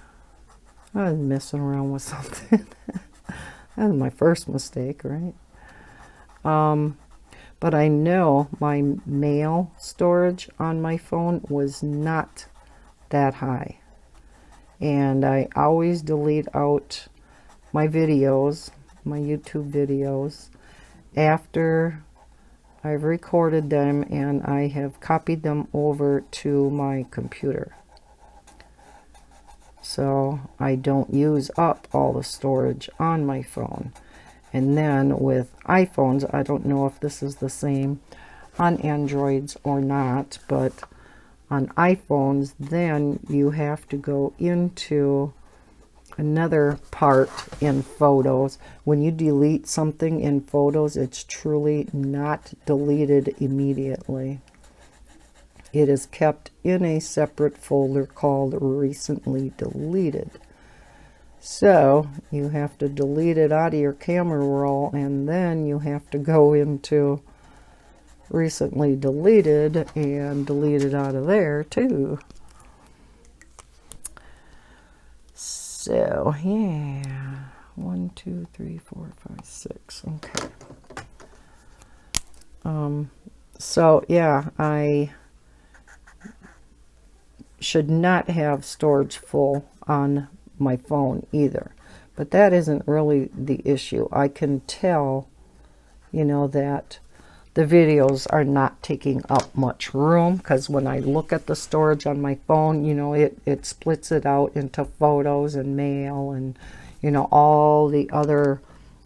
I was messing around with something. That was my first mistake, right? But I know my mail storage on my phone was not that high. And I always delete out my videos, my YouTube videos, after I've recorded them and I have copied them over to my computer. So I don't use up all the storage on my phone. And then with iPhones, I don't know if this is the same on Androids or not, but on iPhones, then you have to go into Another part in photos, when you delete something in photos, it's truly not deleted immediately. It is kept in a separate folder called recently deleted. So you have to delete it out of your camera roll, and then you have to go into recently deleted and delete it out of there too. So yeah, 1, 2, 3, 4, 5, 6. Okay. So yeah, I should not have storage full on my phone either, but that isn't really the issue. I can tell, you know, that the videos are not taking up much room, because when I look at the storage on my phone, you know, it splits it out into photos and mail and, you know, all the other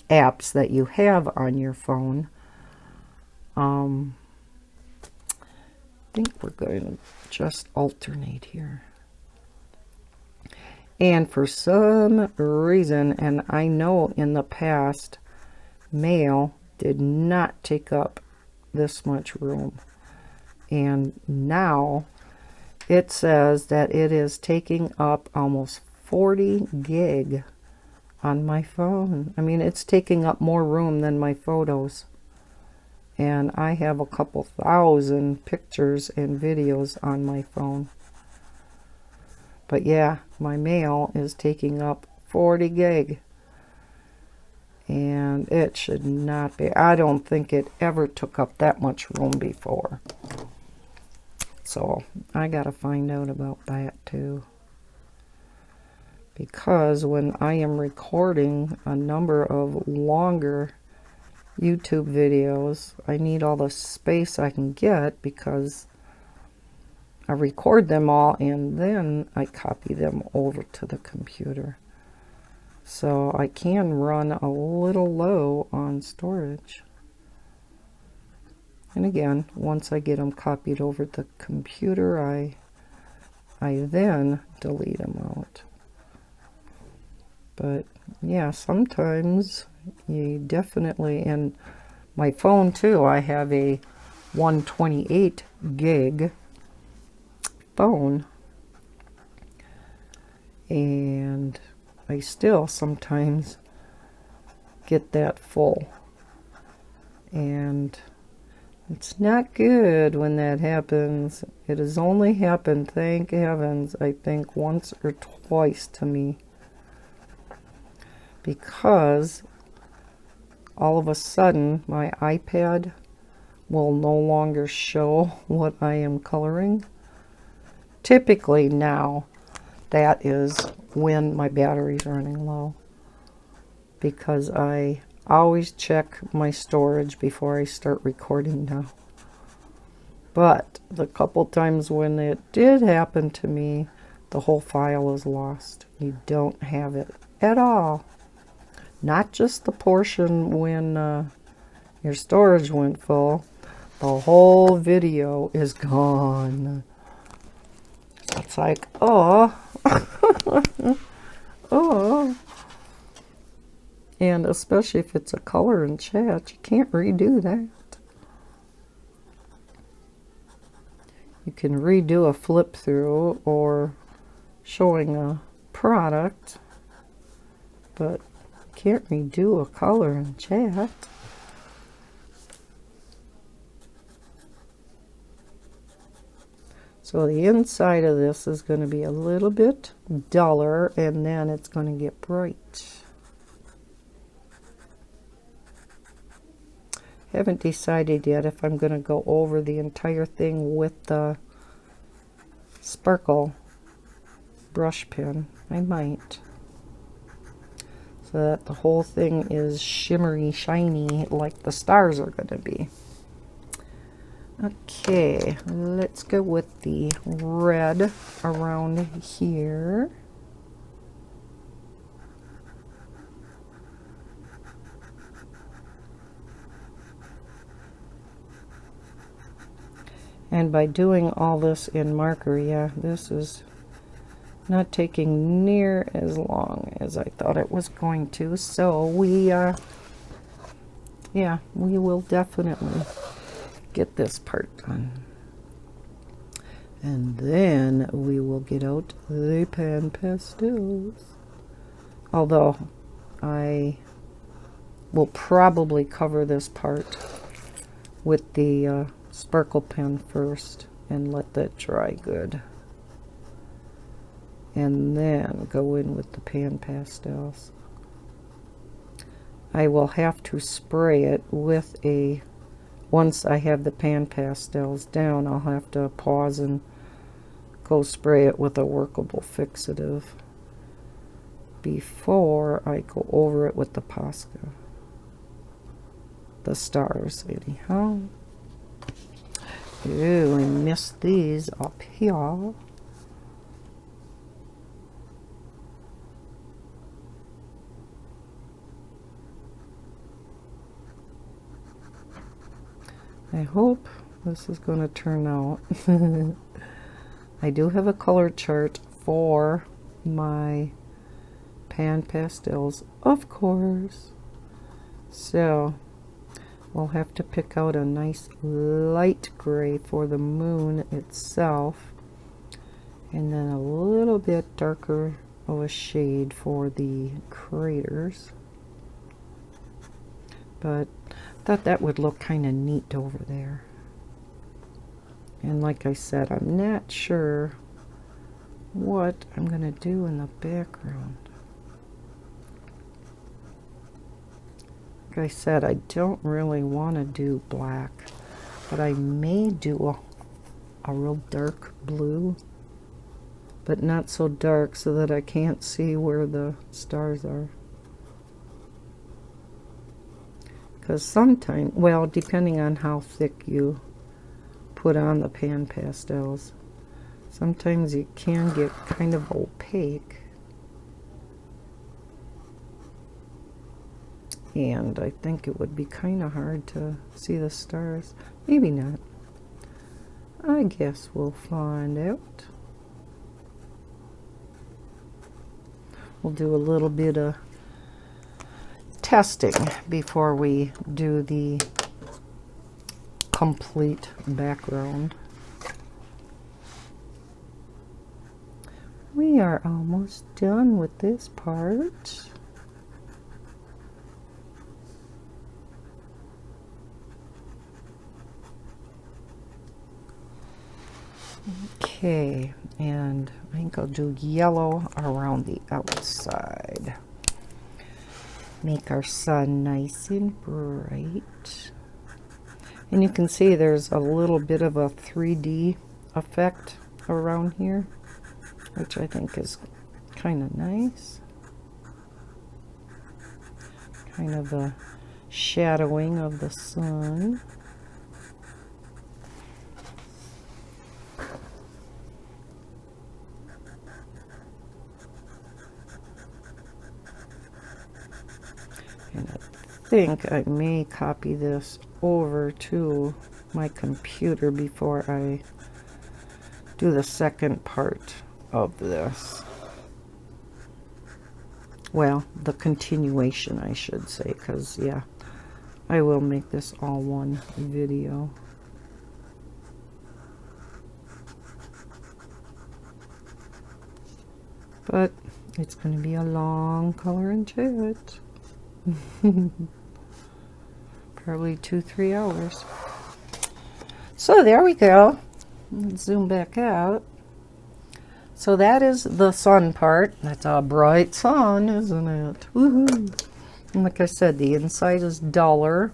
apps that you have on your phone. I think we're going to just alternate here. And for some reason, and I know in the past, mail did not take up this much room, and now it says that it is taking up almost 40 gig on my phone. I mean, it's taking up more room than my photos, and I have a couple thousand pictures and videos on my phone. But yeah, my mail is taking up 40 gig. And it should not be. I don't think it ever took up that much room before. So I got to find out about that too. Because when I am recording a number of longer YouTube videos, I need all the space I can get, because I record them all and then I copy them over to the computer. So I can run a little low on storage. And again, once I get them copied over to the computer, I then delete them out. But yeah, sometimes you definitely, and my phone too, I have a 128 gig phone, and I still sometimes get that full, and it's not good when that happens. It has only happened, thank heavens, I think once or twice to me, because all of a sudden my iPad will no longer show what I am coloring. Typically now, that is when my battery's running low, because I always check my storage before I start recording now. But the couple times when it did happen to me, the whole file is lost. You don't have it at all. Not just the portion when your storage went full. The whole video is gone. It's like, oh. Oh. And especially if it's a color in chat, you can't redo that. You can redo a flip through or showing a product, but you can't redo a color in chat. So the inside of this is going to be a little bit duller, and then it's going to get bright. Haven't decided yet if I'm going to go over the entire thing with the sparkle brush pen. I might. So that the whole thing is shimmery, shiny, like the stars are going to be. Okay, let's go with the red around here. And by doing all this in marker, yeah, this is not taking near as long as I thought it was going to. So we, yeah, we will definitely get this part done. And then we will get out the pan pastels. Although I will probably cover this part with the sparkle pen first and let that dry good. And then go in with the pan pastels. I will have to spray it with a, once I have the pan pastels down, I'll have to pause and go spray it with a workable fixative before I go over it with the Posca. The stars, anyhow. Ooh, I missed these up here. I hope this is going to turn out. I do have a color chart for my pan pastels, of course. So we'll have to pick out a nice light gray for the moon itself, and then a little bit darker of a shade for the craters. But I thought that would look kind of neat over there. And like I said, I'm not sure what I'm going to do in the background. Like I said, I don't really want to do black, but I may do a real dark blue, but not so dark so that I can't see where the stars are. Because sometimes, well, depending on how thick you put on the pan pastels, sometimes it can get kind of opaque. And I think it would be kind of hard to see the stars. Maybe not. I guess we'll find out. We'll do a little bit of testing before we do the complete background. We are almost done with this part. Okay, and I think I'll do yellow around the outside. Make our sun nice and bright. And you can see there's a little bit of a 3D effect around here, which I think is kind of nice. Kind of a shadowing of the sun. And I think I may copy this over to my computer before I do the second part of this. Well, the continuation, I should say, because yeah, I will make this all one video. But it's going to be a long coloring chart. Probably 2-3 hours. So there we go. Let's zoom back out. So that is the sun part. That's a bright sun, isn't it? Woohoo! And like I said, the inside is duller,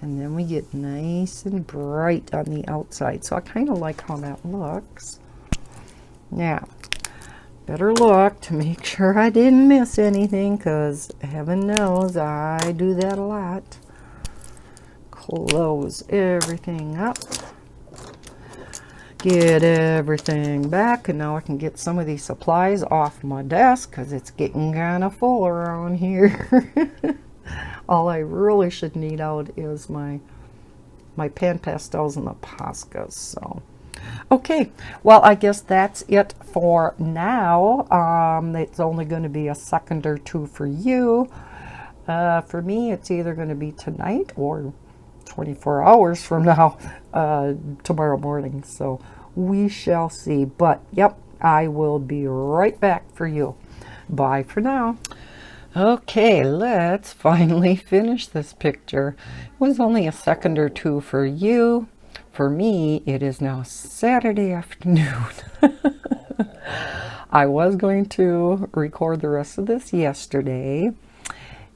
and then we get nice and bright on the outside. So I kind of like how that looks. Now, better look to make sure I didn't miss anything, because heaven knows I do that a lot. Close everything up. Get everything back, and now I can get some of these supplies off my desk because it's getting kind of full around here. All I really should need out is my pan pastels and the Poscas. So Okay, well, I guess that's it for now. It's only going to be a second or two for you. For me, it's either going to be tonight or 24 hours from now, tomorrow morning. So we shall see. But, yep, I will be right back for you. Bye for now. Okay, let's finally finish this picture. It was only a second or two for you. For me, it is now Saturday afternoon. I was going to record the rest of this yesterday,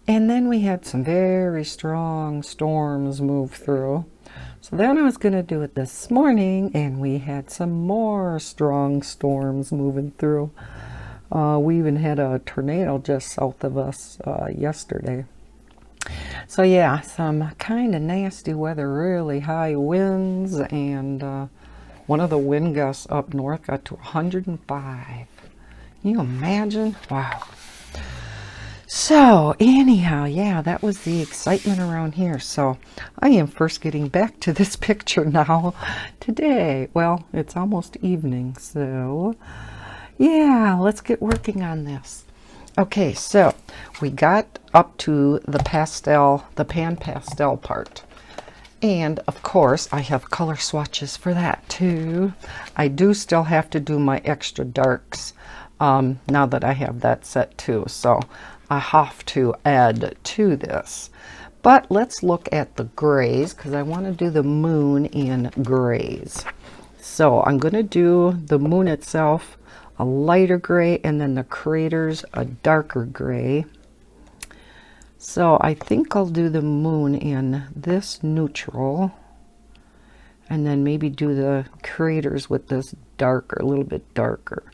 and then we had some very strong storms move through. So then I was going to do it this morning, and we had some more strong storms moving through. We even had a tornado just south of us yesterday. So yeah, some kind of nasty weather, really high winds, and one of the wind gusts up north got to 105. Can you imagine? Wow. So anyhow, yeah, that was the excitement around here. So I am first getting back to this picture now today. Well, it's almost evening, so yeah, let's get working on this. Okay, so we got up to the pan pastel part. And of course, I have color swatches for that too. I do still have to do my extra darks now that I have that set too. So I have to add to this. But let's look at the grays because I want to do the moon in grays. So I'm going to do the moon itself a lighter gray, and then the craters a darker gray. So I think I'll do the moon in this neutral, and then maybe do the craters with this darker, a little bit darker.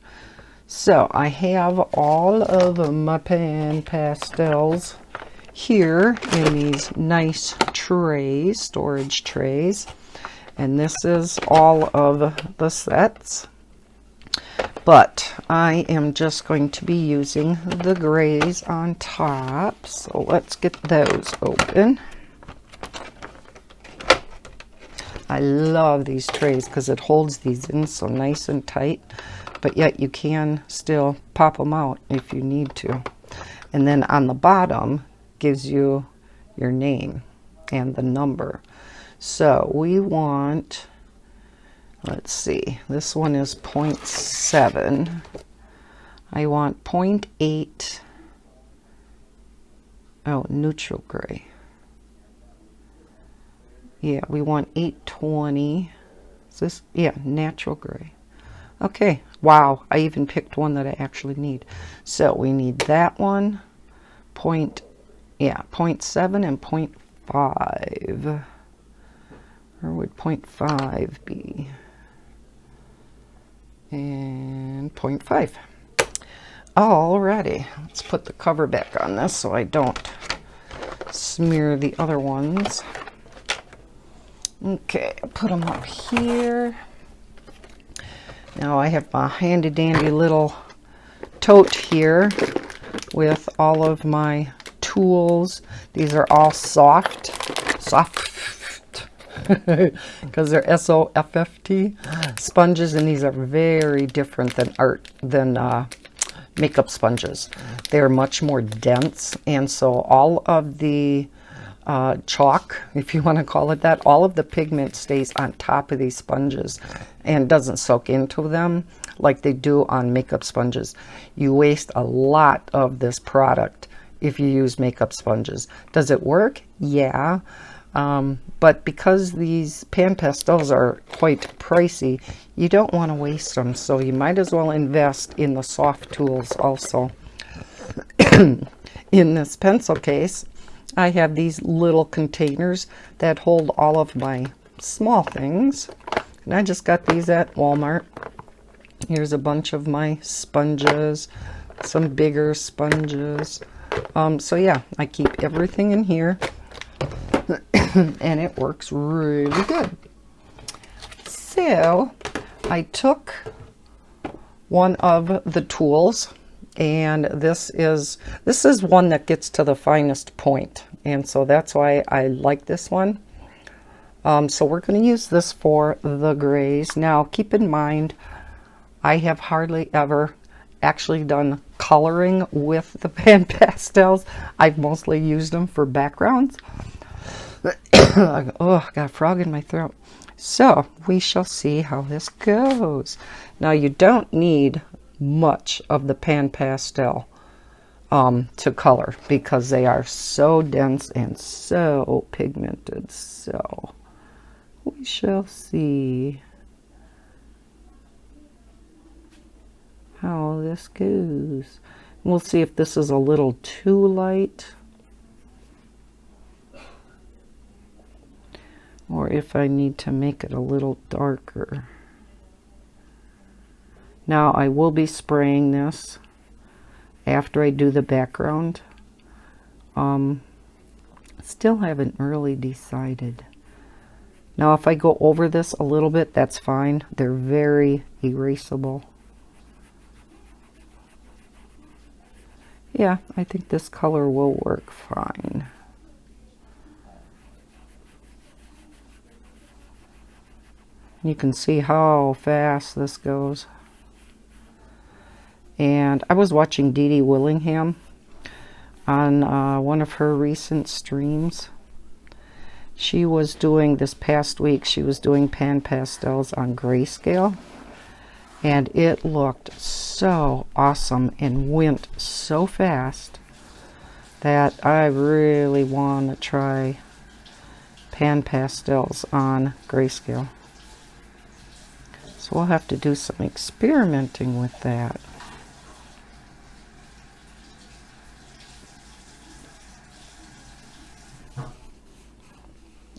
So I have all of my pan pastels here in these nice trays, storage trays, and this is all of the sets. But I am just going to be using the grays on top. So let's get those open. I love these trays because it holds these in so nice and tight. But yet you can still pop them out if you need to. And then on the bottom gives you your name and the number. So we want... Let's see, this one is 0.7. I want 0.8. Oh, neutral gray. Yeah, we want 820. Is this? Yeah, natural gray. Okay, wow, I even picked one that I actually need. So we need that one, 0.7 and 0.5. Where would 0.5 be? And 0.5. Alrighty, let's put the cover back on this so I don't smear the other ones. Okay, I'll put them up here. Now I have my handy dandy little tote here with all of my tools. These are all soft because they're S-O-F-F-T sponges, and these are very different than makeup sponges. They're much more dense, and so all of the chalk, if you want to call it that, all of the pigment stays on top of these sponges and doesn't soak into them like they do on makeup sponges. You waste a lot of this product if you use makeup sponges. Does it work? Yeah. But because these pan pastels are quite pricey, you don't want to waste them, so you might as well invest in the soft tools also. In this pencil case, I have these little containers that hold all of my small things, and I just got these at Walmart. Here's a bunch of my sponges, some bigger sponges. So yeah, I keep everything in here. And it works really good. So I took one of the tools, and this is one that gets to the finest point, and so that's why I like this one. So we're going to use this for the grays. Now keep in mind, I have hardly ever actually done coloring with the pan pastels. I've mostly used them for backgrounds. Oh, I got a frog in my throat. So we shall see how this goes. Now you don't need much of the pan pastel to color because they are so dense and so pigmented. So we shall see how this goes. We'll see if this is a little too light or if I need to make it a little darker. Now I will be spraying this after I do the background. Still haven't really decided. Now if I go over this a little bit, that's fine. They're very erasable. Yeah, I think this color will work fine. You can see how fast this goes. And I was watching Dee Dee Willingham on one of her recent streams. She was doing, this past week, she was doing pan pastels on grayscale. And it looked so awesome and went so fast that I really want to try pan pastels on grayscale. So we'll have to do some experimenting with that.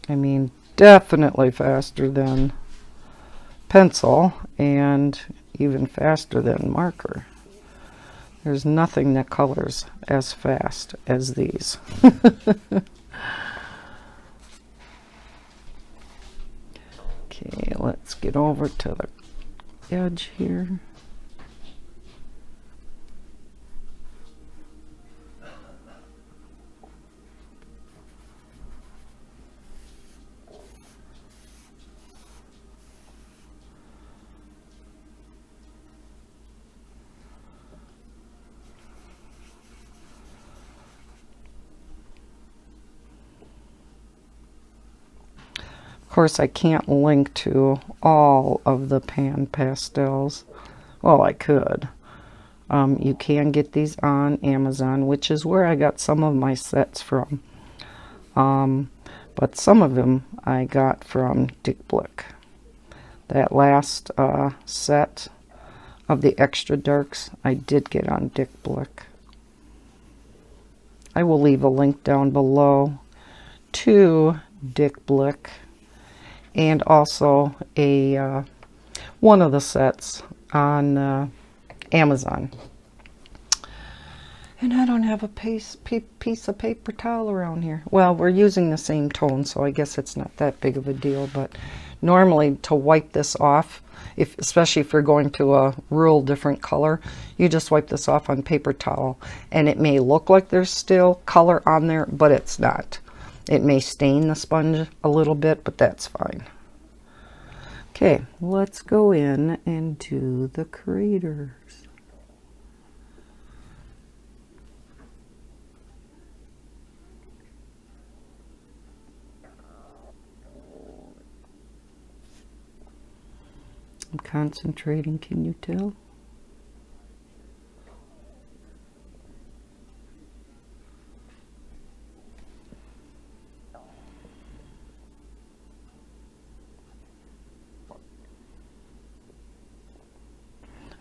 I mean, definitely faster than pencil and even faster than marker. There's nothing that colors as fast as these. Okay, let's get over to the edge here. Of course, I can't link to all of the pan pastels. Well, I could. You can get these on Amazon, which is where I got some of my sets from. But some of them I got from Dick Blick. That last set of the extra darks I did get on Dick Blick. I will leave a link down below to Dick Blick and also a one of the sets on Amazon. And I don't have a piece of paper towel around here. Well, we're using the same tone, so I guess it's not that big of a deal. But normally to wipe this off, especially if you're going to a real different color, you just wipe this off on paper towel. And it may look like there's still color on there, but it's not. It may stain the sponge a little bit, but that's fine. Okay, let's go in and do the craters. I'm concentrating, can you tell?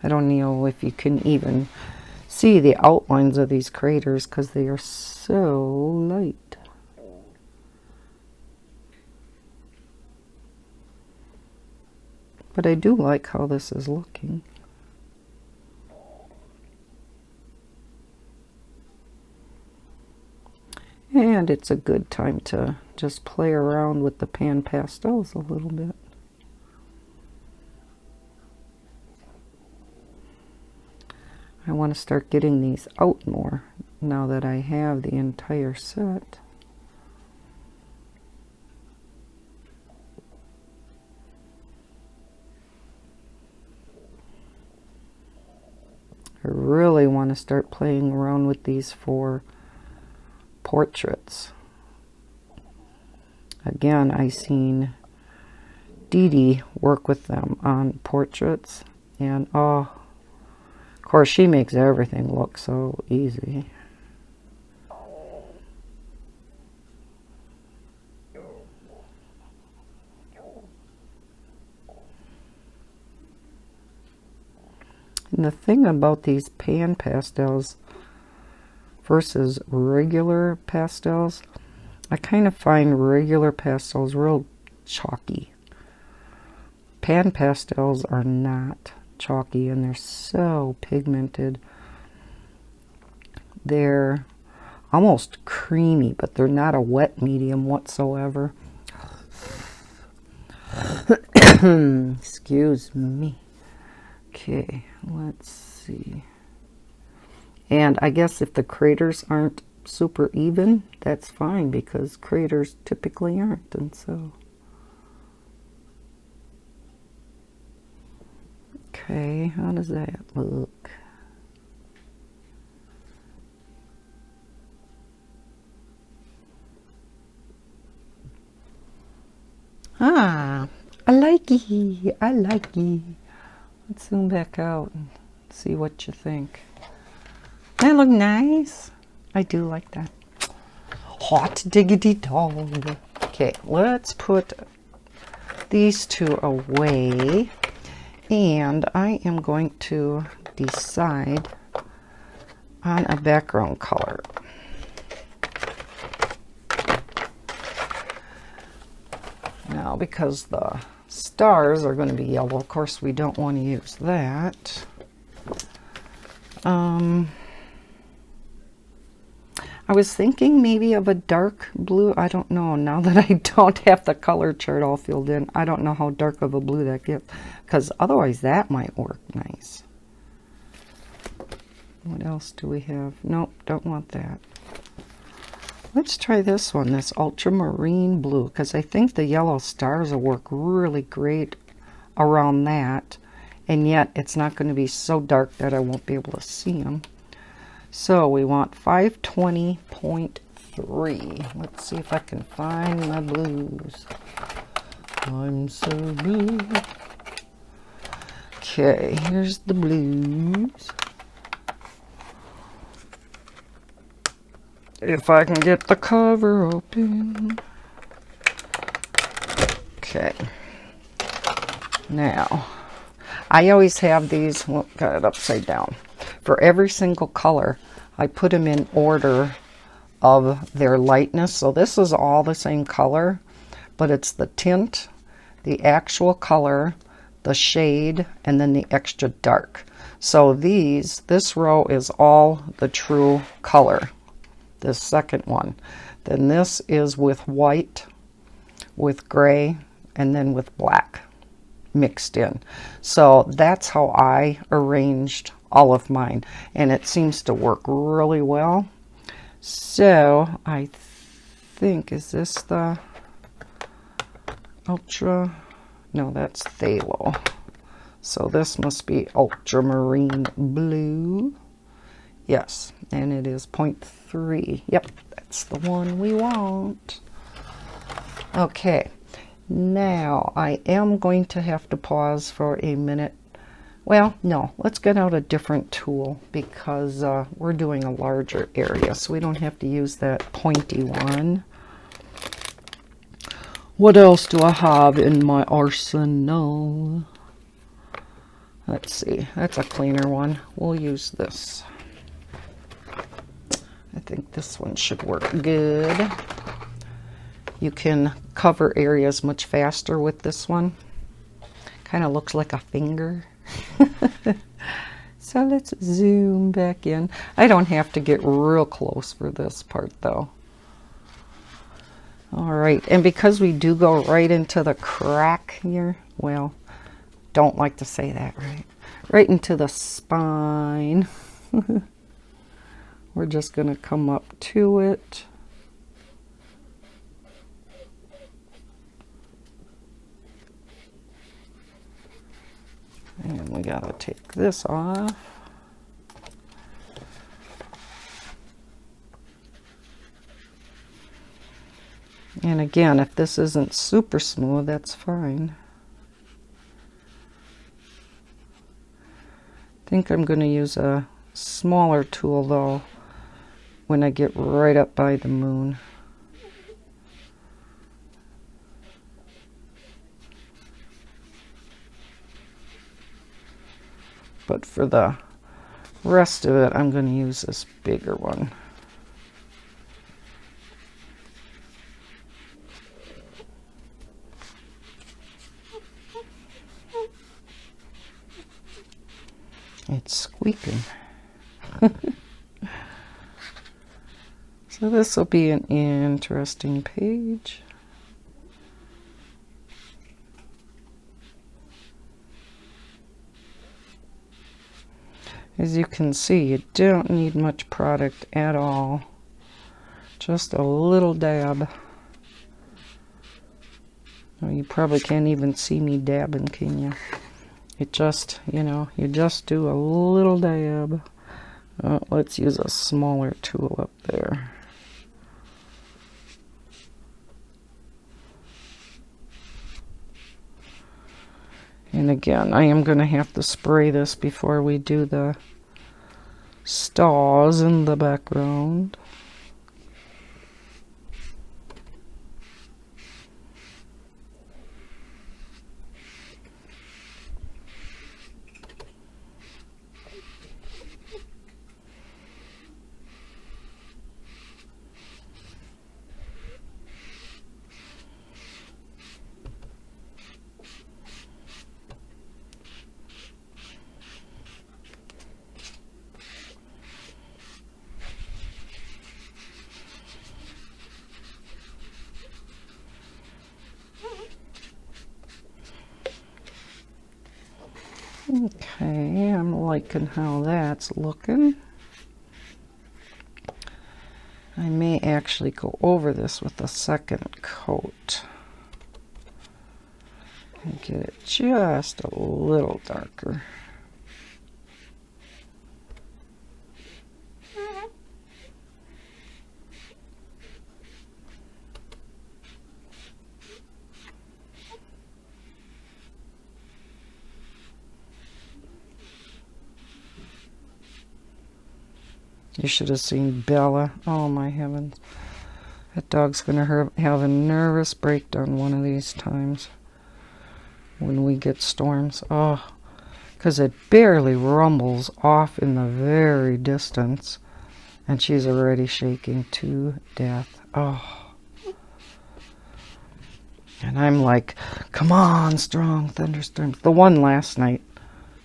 I don't know if you can even see the outlines of these craters because they are so light. But I do like how this is looking. And it's a good time to just play around with the pan pastels a little bit. I want to start getting these out more now that I have the entire set. I really want to start playing around with these for portraits. Again, I seen Dee Dee work with them on portraits, and oh, of course she makes everything look so easy. And the thing about these pan pastels versus regular pastels, I kind of find regular pastels real chalky. Pan pastels are not chalky, and they're so pigmented. They're almost creamy, but they're not a wet medium whatsoever. Excuse me. Okay, let's see. And I guess if the craters aren't super even, that's fine, because craters typically aren't, and so. Okay, how does that look? Ah, I like it. I like it. Let's zoom back out and see what you think. That look nice. I do like that. Hot diggity dog. Okay, let's put these two away, and I am going to decide on a background color. Now, because the stars are going to be yellow, of course we don't want to use that. I was thinking maybe of a dark blue. I don't know. Now that I don't have the color chart all filled in, I don't know how dark of a blue that gets, because otherwise that might work nice. What else do we have? Nope, don't want that. Let's try this one, this ultramarine blue, because I think the yellow stars will work really great around that, and yet it's not going to be so dark that I won't be able to see them. So we want 520.3. Let's see if I can find my blues. I'm so blue. Okay, here's the blues. If I can get the cover open. Okay. Now, I always have these, well, got it upside down. For every single color, I put them in order of their lightness. So this is all the same color, but it's the tint, the actual color, the shade, and then the extra dark. So this row is all the true color. This second one. Then this is with white, with gray, and then with black mixed in. So that's how I arranged all of mine, and it seems to work really well. So I think, is this the ultra? No, that's phthalo. So this must be ultramarine blue. Yes, and it is 0.3. Yep, that's the one we want. Okay, now I am going to have to pause for a minute. Well, no, let's get out a different tool, because we're doing a larger area, so we don't have to use that pointy one. What else do I have in my arsenal? Let's see, that's a cleaner one. We'll use this. I think this one should work good. You can cover areas much faster with this one. Kind of looks like a finger. So let's zoom back in. I don't have to get real close for this part though. All right, and because we do go right into the crack here, well, don't like to say that, right into the spine. We're just going to come up to it. And we got to take this off. And again, if this isn't super smooth, that's fine. I think I'm going to use a smaller tool though when I get right up by the moon. But for the rest of it, I'm going to use this bigger one. It's squeaking. So this will be an interesting page. As you can see, you don't need much product at all. Just a little dab. Oh, you probably can't even see me dabbing, can you? It just, you know, you just do a little dab. Let's use a smaller tool up there. And again, I am going to have to spray this before we do the stars in the background. Okay, I'm liking how that's looking. I may actually go over this with a second coat and get it just a little darker. You should have seen Bella. Oh my heavens. That dog's going to have a nervous breakdown one of these times when we get storms. Oh, because it barely rumbles off in the very distance. And she's already shaking to death. Oh. And I'm like, come on, strong thunderstorms. The one last night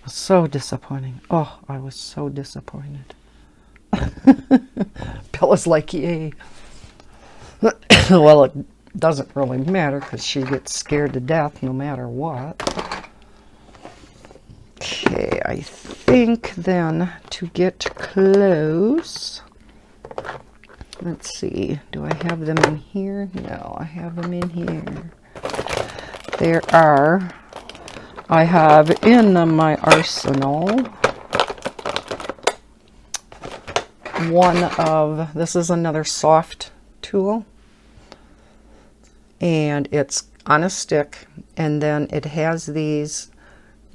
was so disappointing. Oh, I was so disappointed. Bella's like, yay. Well, it doesn't really matter because she gets scared to death no matter what. Okay, I think then to get close, let's see, do I have them in here? No, I have them in here. There are, I have in my arsenal one of, this is another soft tool, and it's on a stick, and then it has these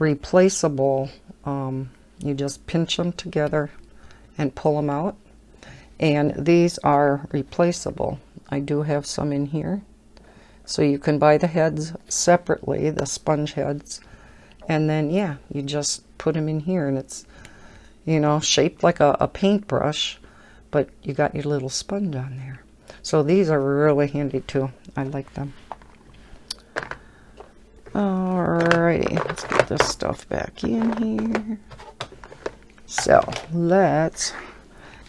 replaceable, you just pinch them together and pull them out, and these are replaceable. I do have some in here, so you can buy the heads separately, the sponge heads, and then yeah, you just put them in here, and it's, you know, shaped like a paintbrush, but you got your little sponge on there. So these are really handy too. I like them. Alrighty, let's get this stuff back in here. So let's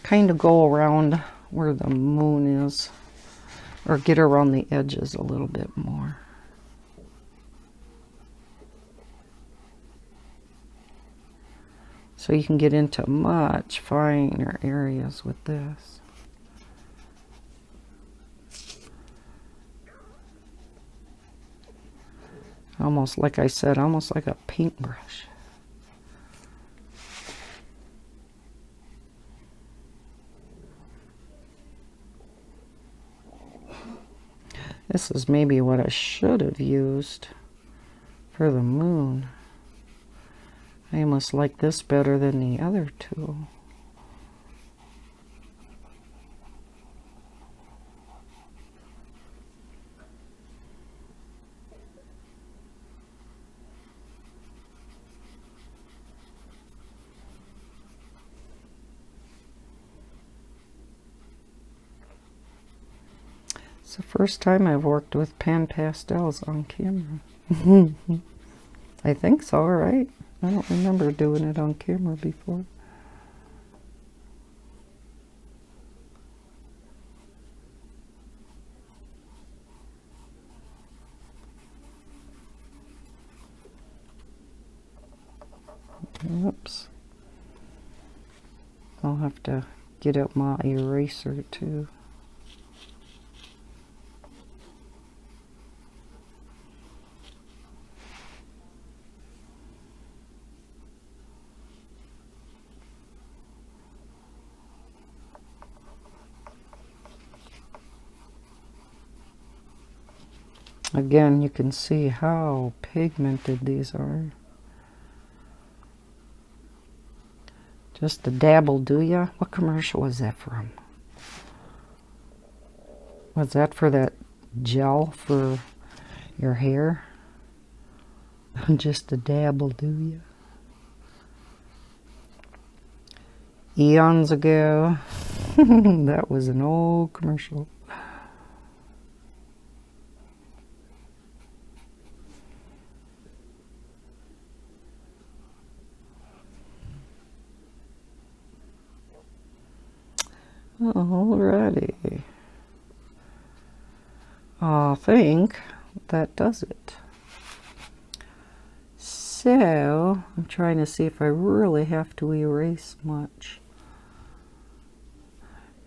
kind of go around where the moon is, or get around the edges a little bit more. So you can get into much finer areas with this. Almost like I said, almost like a paintbrush. This is maybe what I should have used for the moon. I almost like this better than the other two. It's the first time I've worked with pan pastels on camera. I think so, right? I don't remember doing it on camera before. Oops. I'll have to get out my eraser too. Again, you can see how pigmented these are. Just a dabble, do ya? What commercial was that from? Was that for that gel for your hair? Just a dabble, do ya? Eons ago. That was an old commercial. Alrighty. I think that does it. So, I'm trying to see if I really have to erase much.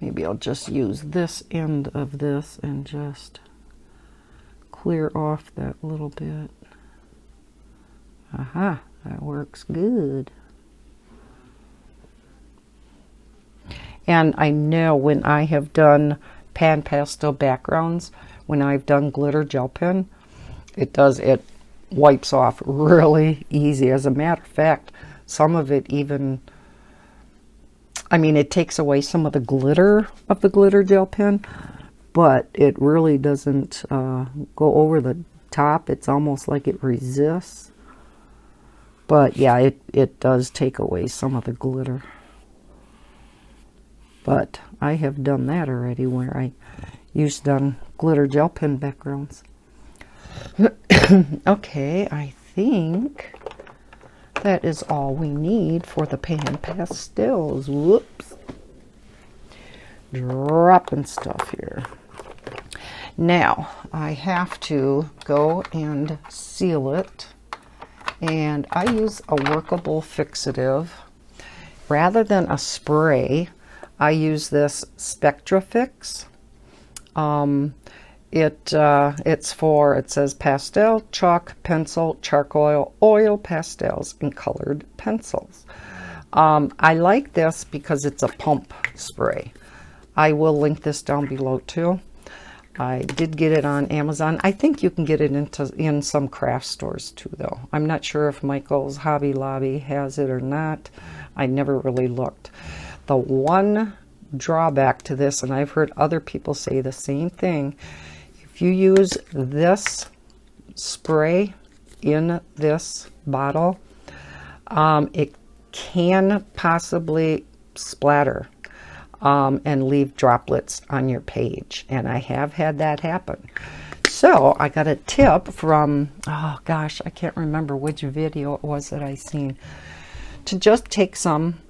Maybe I'll just use this end of this and just clear off that little bit. Aha, that works good. And I know when I have done pan pastel backgrounds, when I've done glitter gel pen, it wipes off really easy. As a matter of fact, some of it even, I mean, it takes away some of the glitter of the glitter gel pen, but it really doesn't go over the top. It's almost like it resists. But yeah, it does take away some of the glitter. But I have done that already where I used glitter gel pen backgrounds. Okay, I think that is all we need for the pan pastels. Whoops. Dropping stuff here. Now, I have to go and seal it. And I use a workable fixative. Rather than a spray, I use this Spectrafix. It says pastel, chalk, pencil, charcoal, oil, pastels, and colored pencils. I like this because it's a pump spray. I will link this down below too. I did get it on Amazon. I think you can get it in some craft stores too, though. I'm not sure if Michael's Hobby Lobby has it or not. I never really looked. The one drawback to this, and I've heard other people say the same thing, if you use this spray in this bottle, it can possibly splatter and leave droplets on your page, and I have had that happen. So I got a tip from, oh gosh, I can't remember which video it was that I seen, to just take some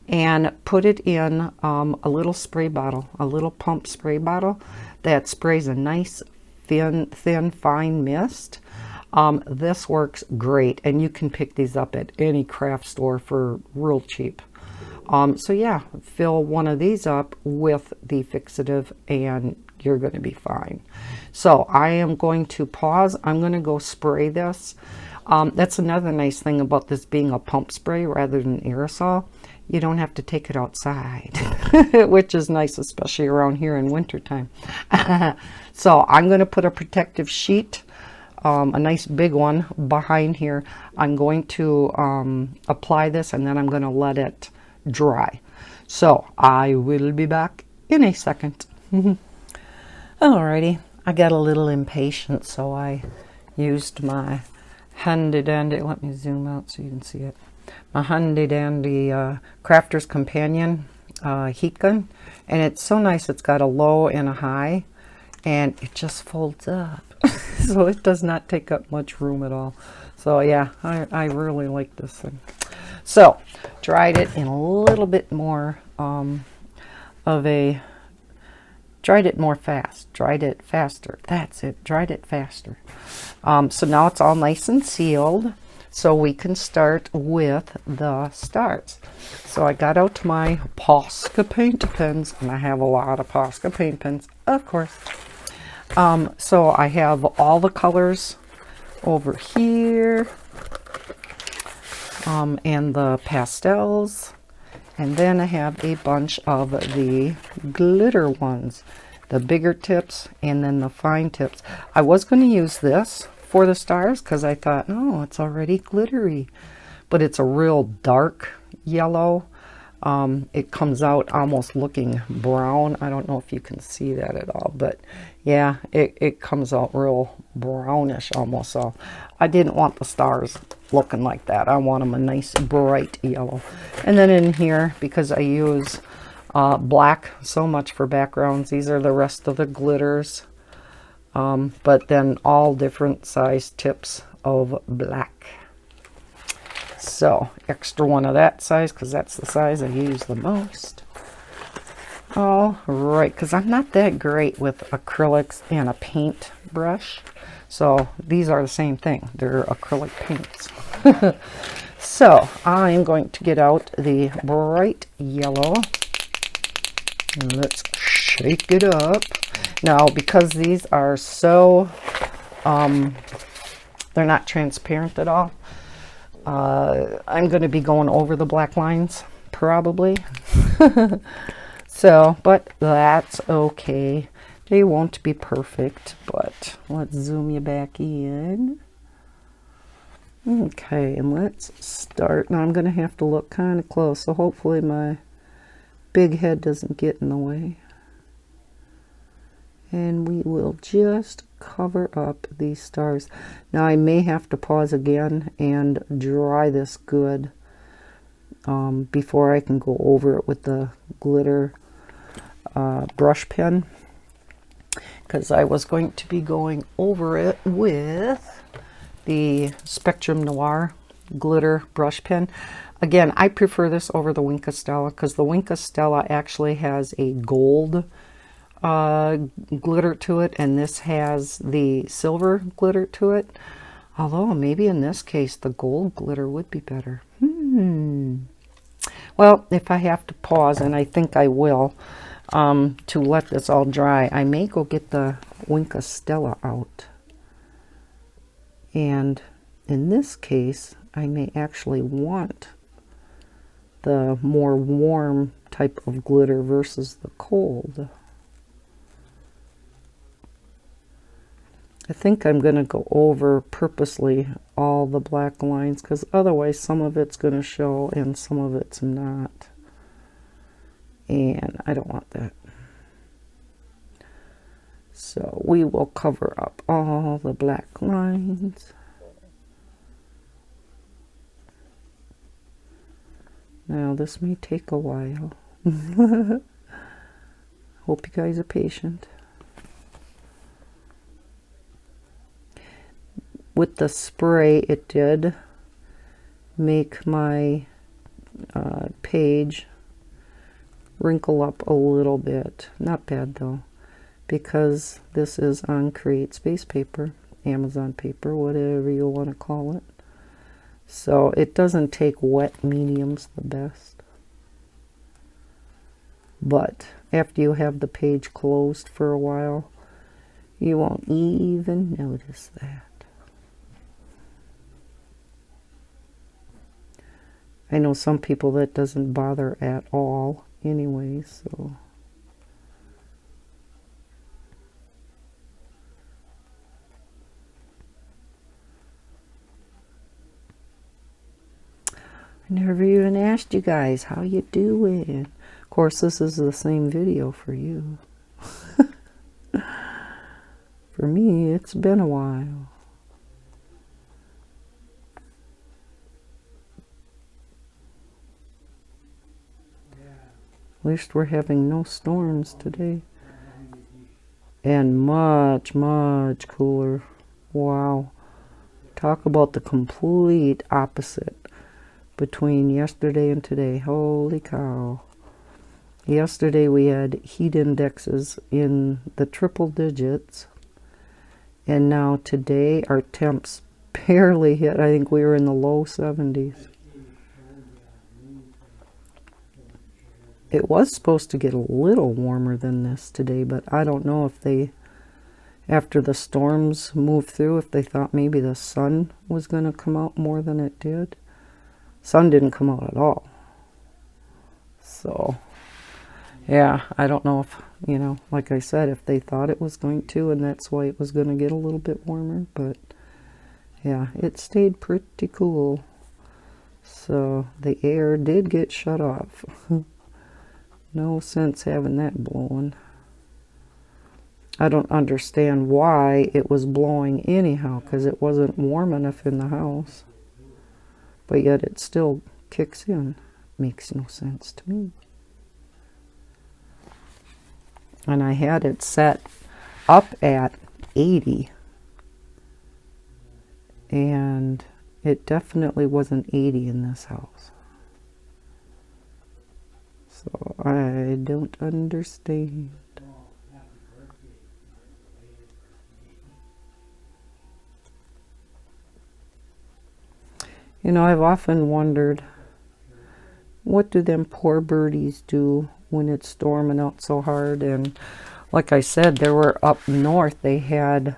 and put it in a little spray bottle, a little pump spray bottle that sprays a nice thin fine mist. This works great, and you can pick these up at any craft store for real cheap. So yeah, fill one of these up with the fixative and you're going to be fine. So I am going to pause. I'm going to go spray this. That's another nice thing about this being a pump spray rather than aerosol. you don't have to take it outside, which is nice, especially around here in wintertime. So I'm going to put a protective sheet, a nice big one behind here. I'm going to apply this, and then I'm going to let it dry. So I will be back in a second. Alrighty, I got a little impatient, so I used my handy dandy, let me zoom out so you can see it, my handy dandy Crafter's Companion heat gun, and it's so nice. It's got a low and a high, and it just folds up. So it does not take up much room at all. So yeah, I really like this thing. So dried it in a little bit more dried it more fast, dried it faster. That's it, dried it faster. So now it's all nice and sealed. So we can start with the stars. So I got out my Posca paint pens, and I have a lot of Posca paint pens, of course. So I have all the colors over here, and the pastels. And then I have a bunch of the glitter ones, the bigger tips and then the fine tips. I was going to use this for the stars because I thought, oh, it's already glittery. But it's a real dark yellow. It comes out almost looking brown. I don't know if you can see that at all, but yeah, it comes out real brownish almost. So I didn't want the stars looking like that. I want them a nice bright yellow. And then in here, because I use black so much for backgrounds, these are the rest of the glitters. But then all different size tips of black. So extra one of that size because that's the size I use the most. All right, because I'm not that great with acrylics and a paint brush. So these are the same thing. They're acrylic paints. So I'm going to get out the bright yellow. And let's shake it up. Now, because these are so, they're not transparent at all, I'm going to be going over the black lines, probably. So, but that's okay. They won't be perfect, but let's zoom you back in. Okay, and let's start. Now, I'm going to have to look kind of close, so hopefully my big head doesn't get in the way. And we will just cover up these stars. Now I may have to pause again and dry this good before I can go over it with the glitter brush pen, because I was going to be going over it with the Spectrum Noir glitter brush pen. Again, I prefer this over the Wink of Stella because the Wink of Stella actually has a gold glitter to it, and this has the silver glitter to it. Although maybe in this case the gold glitter would be better. Well, if I have to pause, and I think I will, to let this all dry, I may go get the Wink of Stella out. And in this case, I may actually want the more warm type of glitter versus the cold. I think I'm going to go over purposely all the black lines because otherwise some of it's going to show and some of it's not. And I don't want that. So we will cover up all the black lines. Now this may take a while. Hope you guys are patient. With the spray, it did make my page wrinkle up a little bit. Not bad though, because this is on Create Space paper, Amazon paper, whatever you want to call it. So it doesn't take wet mediums the best. But after you have the page closed for a while, you won't even notice that. I know some people that doesn't bother at all anyway, so. I never even asked you guys how you doing. Of course, this is the same video for you. For me, it's been a while. At least we're having no storms today. And much, much cooler. Wow. Talk about the complete opposite between yesterday and today. Holy cow. Yesterday we had heat indexes in the triple digits. And now today our temps barely hit. I think we were in the low 70s. It was supposed to get a little warmer than this today, but I don't know if they, after the storms moved through, if they thought maybe the sun was going to come out more than it did. Sun didn't come out at all. So, yeah, I don't know if, you know, like I said, if they thought it was going to, and that's why it was going to get a little bit warmer. But, yeah, it stayed pretty cool. So, the air did get shut off. No sense having that blowing. I don't understand why it was blowing anyhow, because it wasn't warm enough in the house. But yet it still kicks in. Makes no sense to me. And I had it set up at 80. And it definitely wasn't 80 in this house. So I don't understand. You know, I've often wondered, what do them poor birdies do when it's storming out so hard? And like I said, they were up north. They had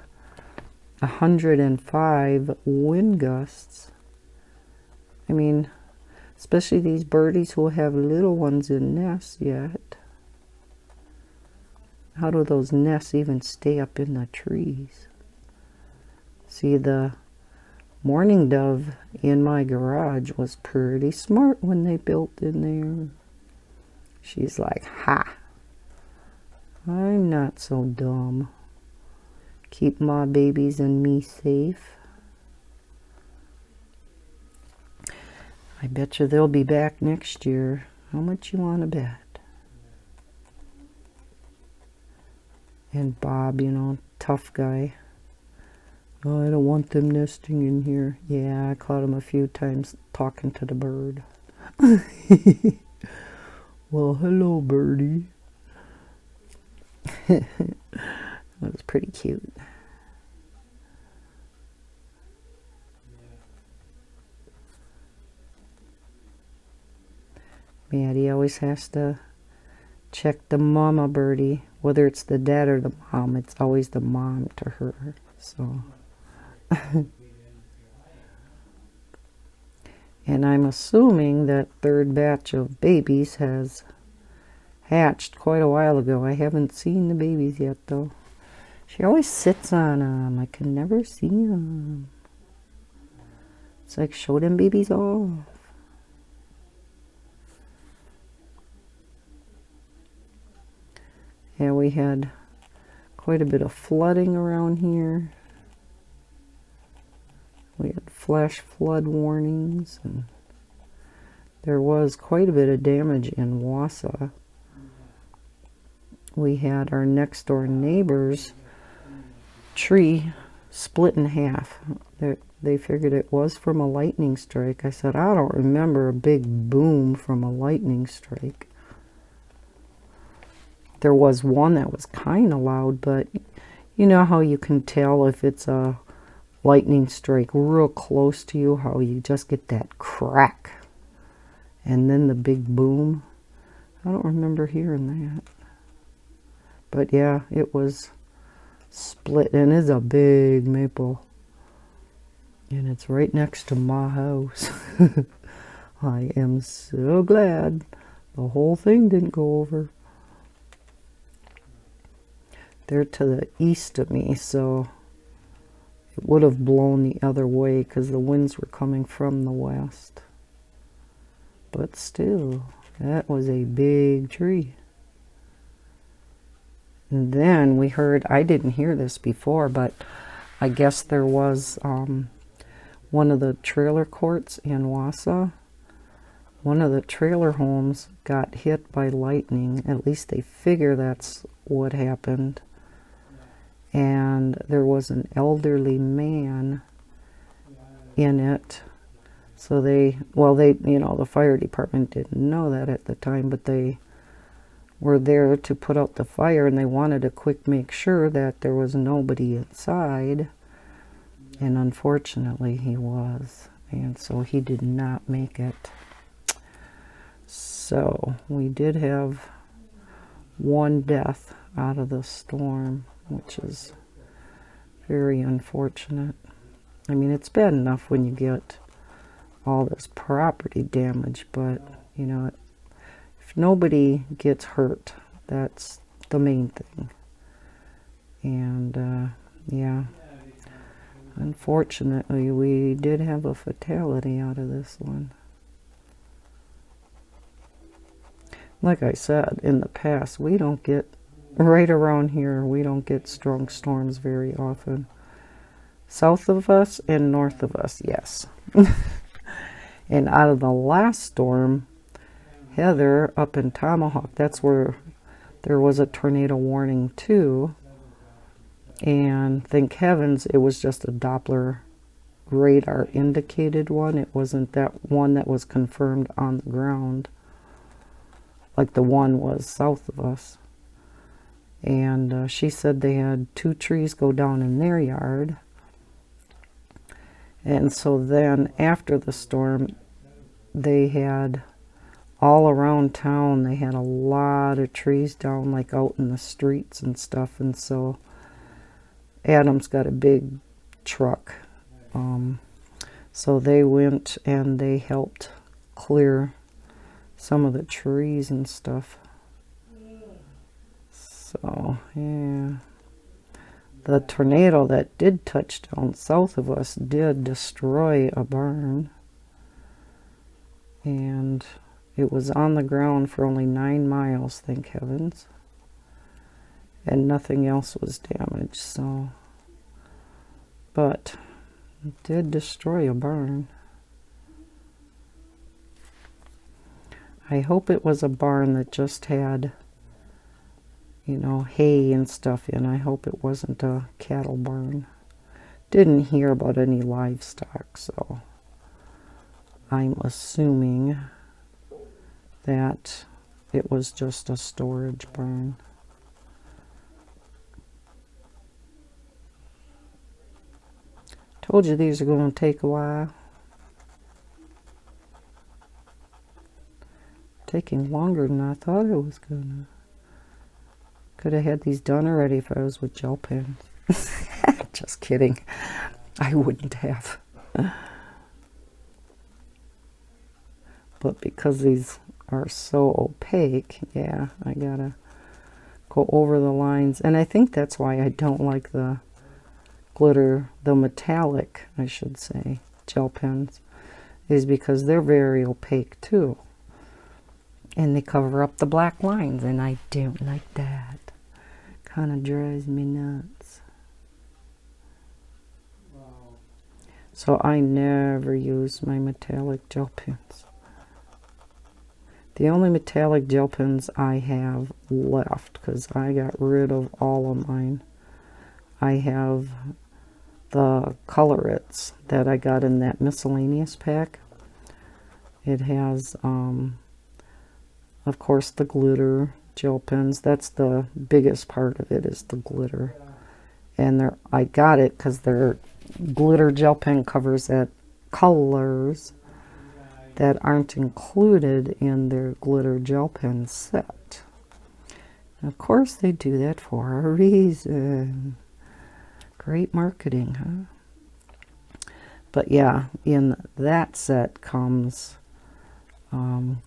105 wind gusts. I mean, especially these birdies who have little ones in nests yet. How do those nests even stay up in the trees? See, the mourning dove in my garage was pretty smart when they built in there. She's like, ha! I'm not so dumb. Keep my babies and me safe. I bet you they'll be back next year. How much you want to bet? And Bob, you know, tough guy. Oh, I don't want them nesting in here. Yeah, I caught him a few times talking to the bird. Well, hello, birdie. That was pretty cute. Maddie always has to check the mama birdie. Whether it's the dad or the mom, it's always the mom to her. So, and I'm assuming that third batch of babies has hatched quite a while ago. I haven't seen the babies yet, though. She always sits on them. I can never see them. It's like, show them babies off. Yeah, we had quite a bit of flooding around here. We had flash flood warnings, and there was quite a bit of damage in Wausau. We had our next door neighbor's tree split in half. They figured it was from a lightning strike. I said, I don't remember a big boom from a lightning strike. There was one that was kind of loud, but you know how you can tell if it's a lightning strike real close to you, how you just get that crack and then the big boom. I don't remember hearing that. But yeah, it was split, and it's a big maple. And it's right next to my house. I am so glad the whole thing didn't go over. They're to the east of me, so it would have blown the other way because the winds were coming from the west. But still, that was a big tree. And then we heard, I didn't hear this before, but I guess there was one of the trailer courts in Wausau. One of the trailer homes got hit by lightning. At least they figure that's what happened. And there was an elderly man in it. So they, you know, the fire department didn't know that at the time, but they were there to put out the fire, and they wanted to quick make sure that there was nobody inside. And unfortunately he was. And so he did not make it. So we did have one death out of the storm, which is very unfortunate. I mean, it's bad enough when you get all this property damage, but, you know, if nobody gets hurt, that's the main thing. And, yeah, unfortunately, we did have a fatality out of this one. Like I said, in the past, we don't get, right around here, we don't get strong storms very often. South of us and north of us, yes. And out of the last storm, Heather, up in Tomahawk, that's where there was a tornado warning too. And thank heavens it was just a Doppler radar indicated one. It wasn't that one that was confirmed on the ground, like the one was south of us. And she said they had 2 trees go down in their yard. And so then after the storm, they had all around town, they had a lot of trees down, like out in the streets and stuff. And so Adam's got a big truck. So they went and they helped clear some of the trees and stuff. So, yeah. The tornado that did touch down south of us did destroy a barn. And it was on the ground for only 9 miles, thank heavens. And nothing else was damaged, so. But it did destroy a barn. I hope it was a barn that just had, you know, hay and stuff in. I hope it wasn't a cattle barn. Didn't hear about any livestock, so I'm assuming that it was just a storage barn. Told you these are going to take a while. Taking longer than I thought it was going to. Could have had these done already if I was with gel pens. Just kidding. I wouldn't have. But because these are so opaque, yeah, I gotta go over the lines. And I think that's why I don't like the glitter, the metallic, I should say, gel pens, is because they're very opaque too. And they cover up the black lines, and I don't like that. Kind of drives me nuts. So I never use my metallic gel pens. The only metallic gel pens I have left, because I got rid of all of mine, I have the Colorits that I got in that miscellaneous pack. It has, of course, the glitter gel pens. That's the biggest part of it, is the glitter. And I got it because they're glitter gel pen covers at colors that aren't included in their glitter gel pen set. And of course they do that for a reason. Great marketing, huh? But yeah, in that set comes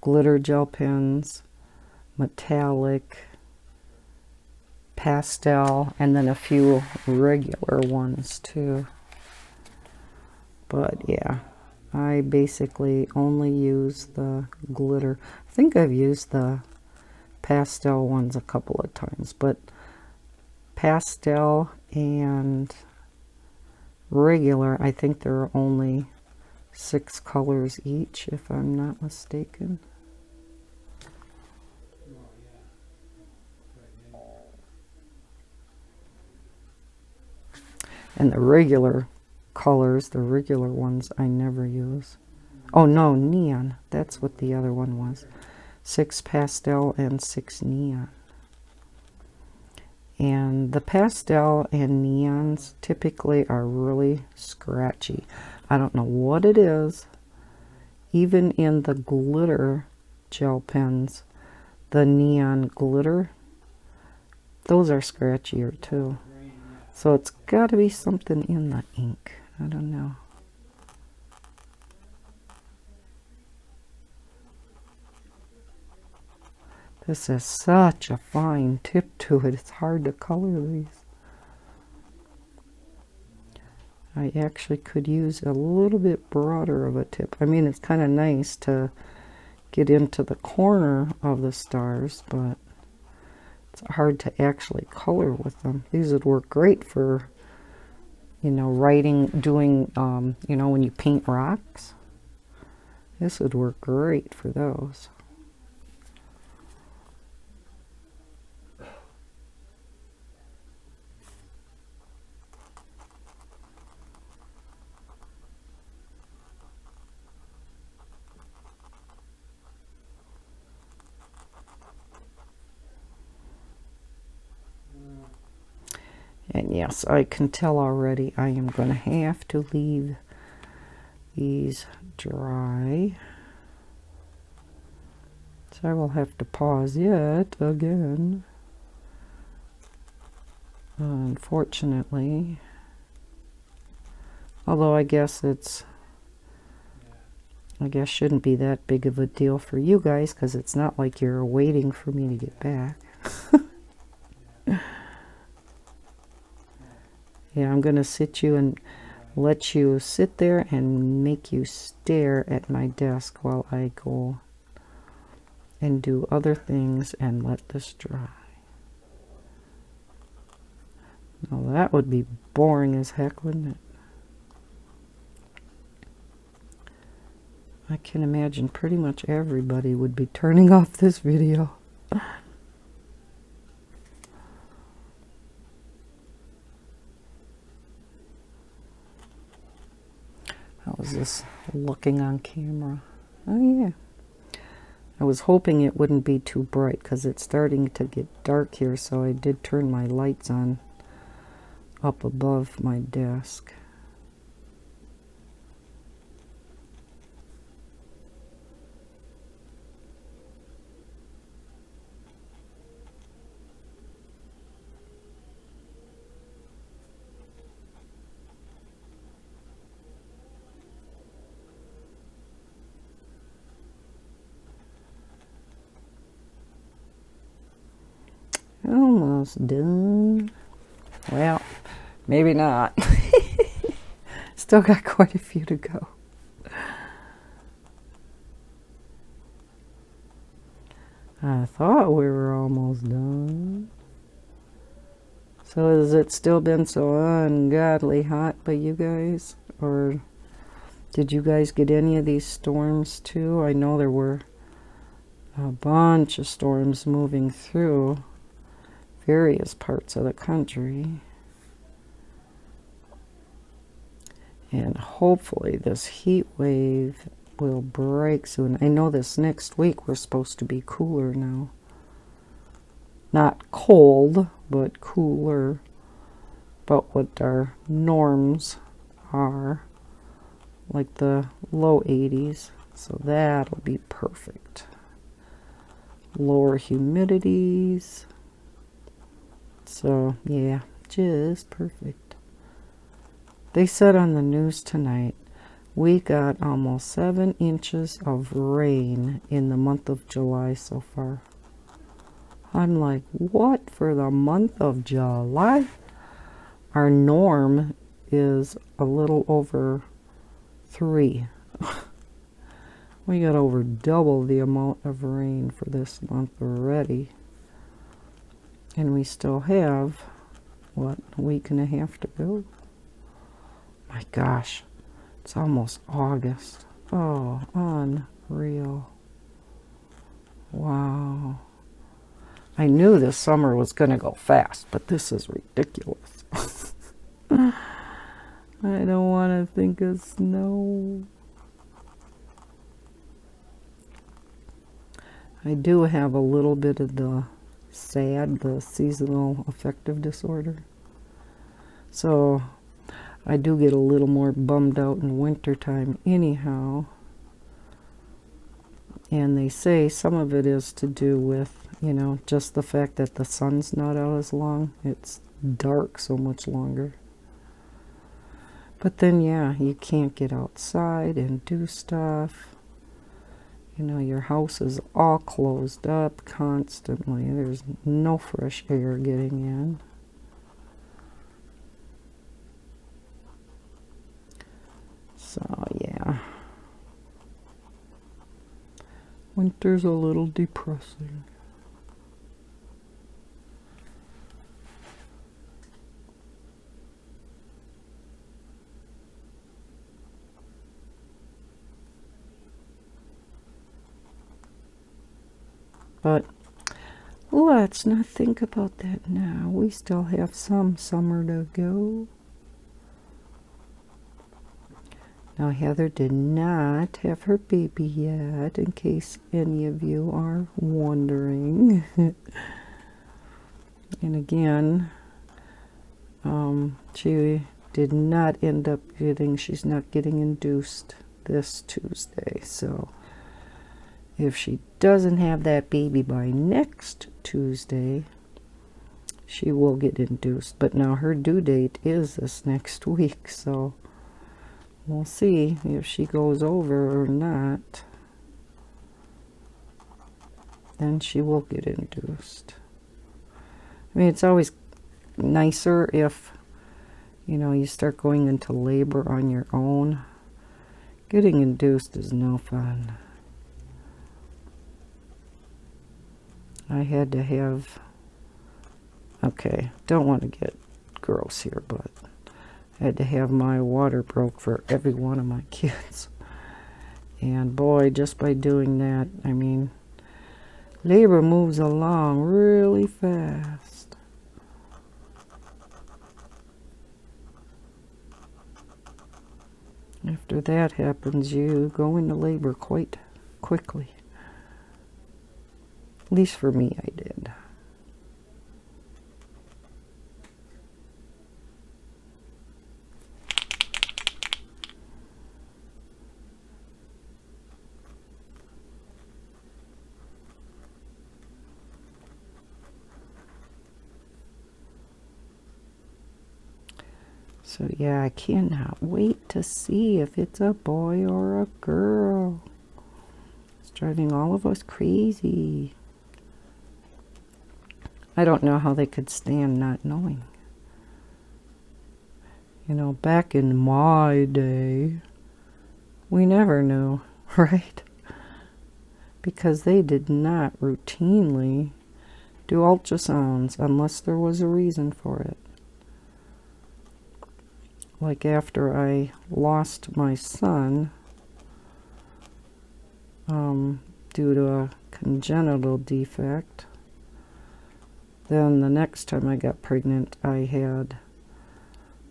glitter gel pens, metallic, pastel, and then a few regular ones too. But yeah, I basically only use the glitter. I think I've used the pastel ones a couple of times, but pastel and regular, I think there are only 6 colors each, if I'm not mistaken. And the regular colors, the regular ones, I never use. Oh no, neon. That's what the other one was. 6 pastel and 6 neon. And the pastel and neons typically are really scratchy. I don't know what it is. Even in the glitter gel pens, the neon glitter, those are scratchier too. So it's got to be something in the ink. I don't know. This has such a fine tip to it. It's hard to color these. I actually could use a little bit broader of a tip. I mean, it's kind of nice to get into the corner of the stars, but it's hard to actually color with them. These would work great for, you know, writing, doing, you know, when you paint rocks. This would work great for those. And yes, I can tell already I am going to have to leave these dry. So I will have to pause yet again. Unfortunately. Although I guess shouldn't be that big of a deal for you guys, because it's not like you're waiting for me to get back. Yeah, I'm going to sit you and let you sit there and make you stare at my desk while I go and do other things and let this dry. Now that would be boring as heck, wouldn't it? I can imagine pretty much everybody would be turning off this video. How is this looking on camera? Oh yeah. I was hoping it wouldn't be too bright because it's starting to get dark here, so I did turn my lights on up above my desk. Almost done. Well, maybe not. Still got quite a few to go. I thought we were almost done. So has it still been so ungodly hot by you guys? Or did you guys get any of these storms too? I know there were a bunch of storms moving through various parts of the country. And hopefully this heat wave will break soon. I know this next week we're supposed to be cooler now. Not cold, but cooler. About what our norms are. Like the low 80s. So that'll be perfect. Lower humidities. So, yeah, just perfect. They said on the news tonight, We got almost 7 inches of rain in the month of July so far. I'm like, what, for the month of July? Our norm is a little over 3. We got over double the amount of rain for this month already. And we still have, what, a week and a half to go? My gosh, it's almost August. Oh, unreal. Wow. I knew this summer was going to go fast, but this is ridiculous. I don't want to think of snow. I do have a little bit of the SAD, the seasonal affective disorder. So I do get a little more bummed out in wintertime anyhow. And they say some of it is to do with, you know, just the fact that the sun's not out as long. It's dark so much longer. But then, yeah, you can't get outside and do stuff. You know, your house is all closed up constantly. There's no fresh air getting in. So, yeah. Winter's a little depressing. But let's not think about that now. We still have some summer to go. Now, Heather did not have her baby yet, in case any of you are wondering. And again, she did not end up getting, she's not getting induced this Tuesday. So if she doesn't have that baby by next Tuesday, she will get induced. But now her due date is this next week, so we'll see if she goes over or not. Then she will get induced. I mean, it's always nicer if, you know, you start going into labor on your own. Getting induced is no fun. I had to have, okay, don't want to get gross here, but I had to have my water broke for every one of my kids. And boy, just by doing that, I mean, labor moves along really fast. After that happens, you go into labor quite quickly. At least for me, I did. So yeah, I cannot wait to see if it's a boy or a girl. It's driving all of us crazy. I don't know how they could stand not knowing. You know, back in my day, we never knew, right? Because they did not routinely do ultrasounds unless there was a reason for it. Like after I lost my son due to a congenital defect, then the next time I got pregnant, I had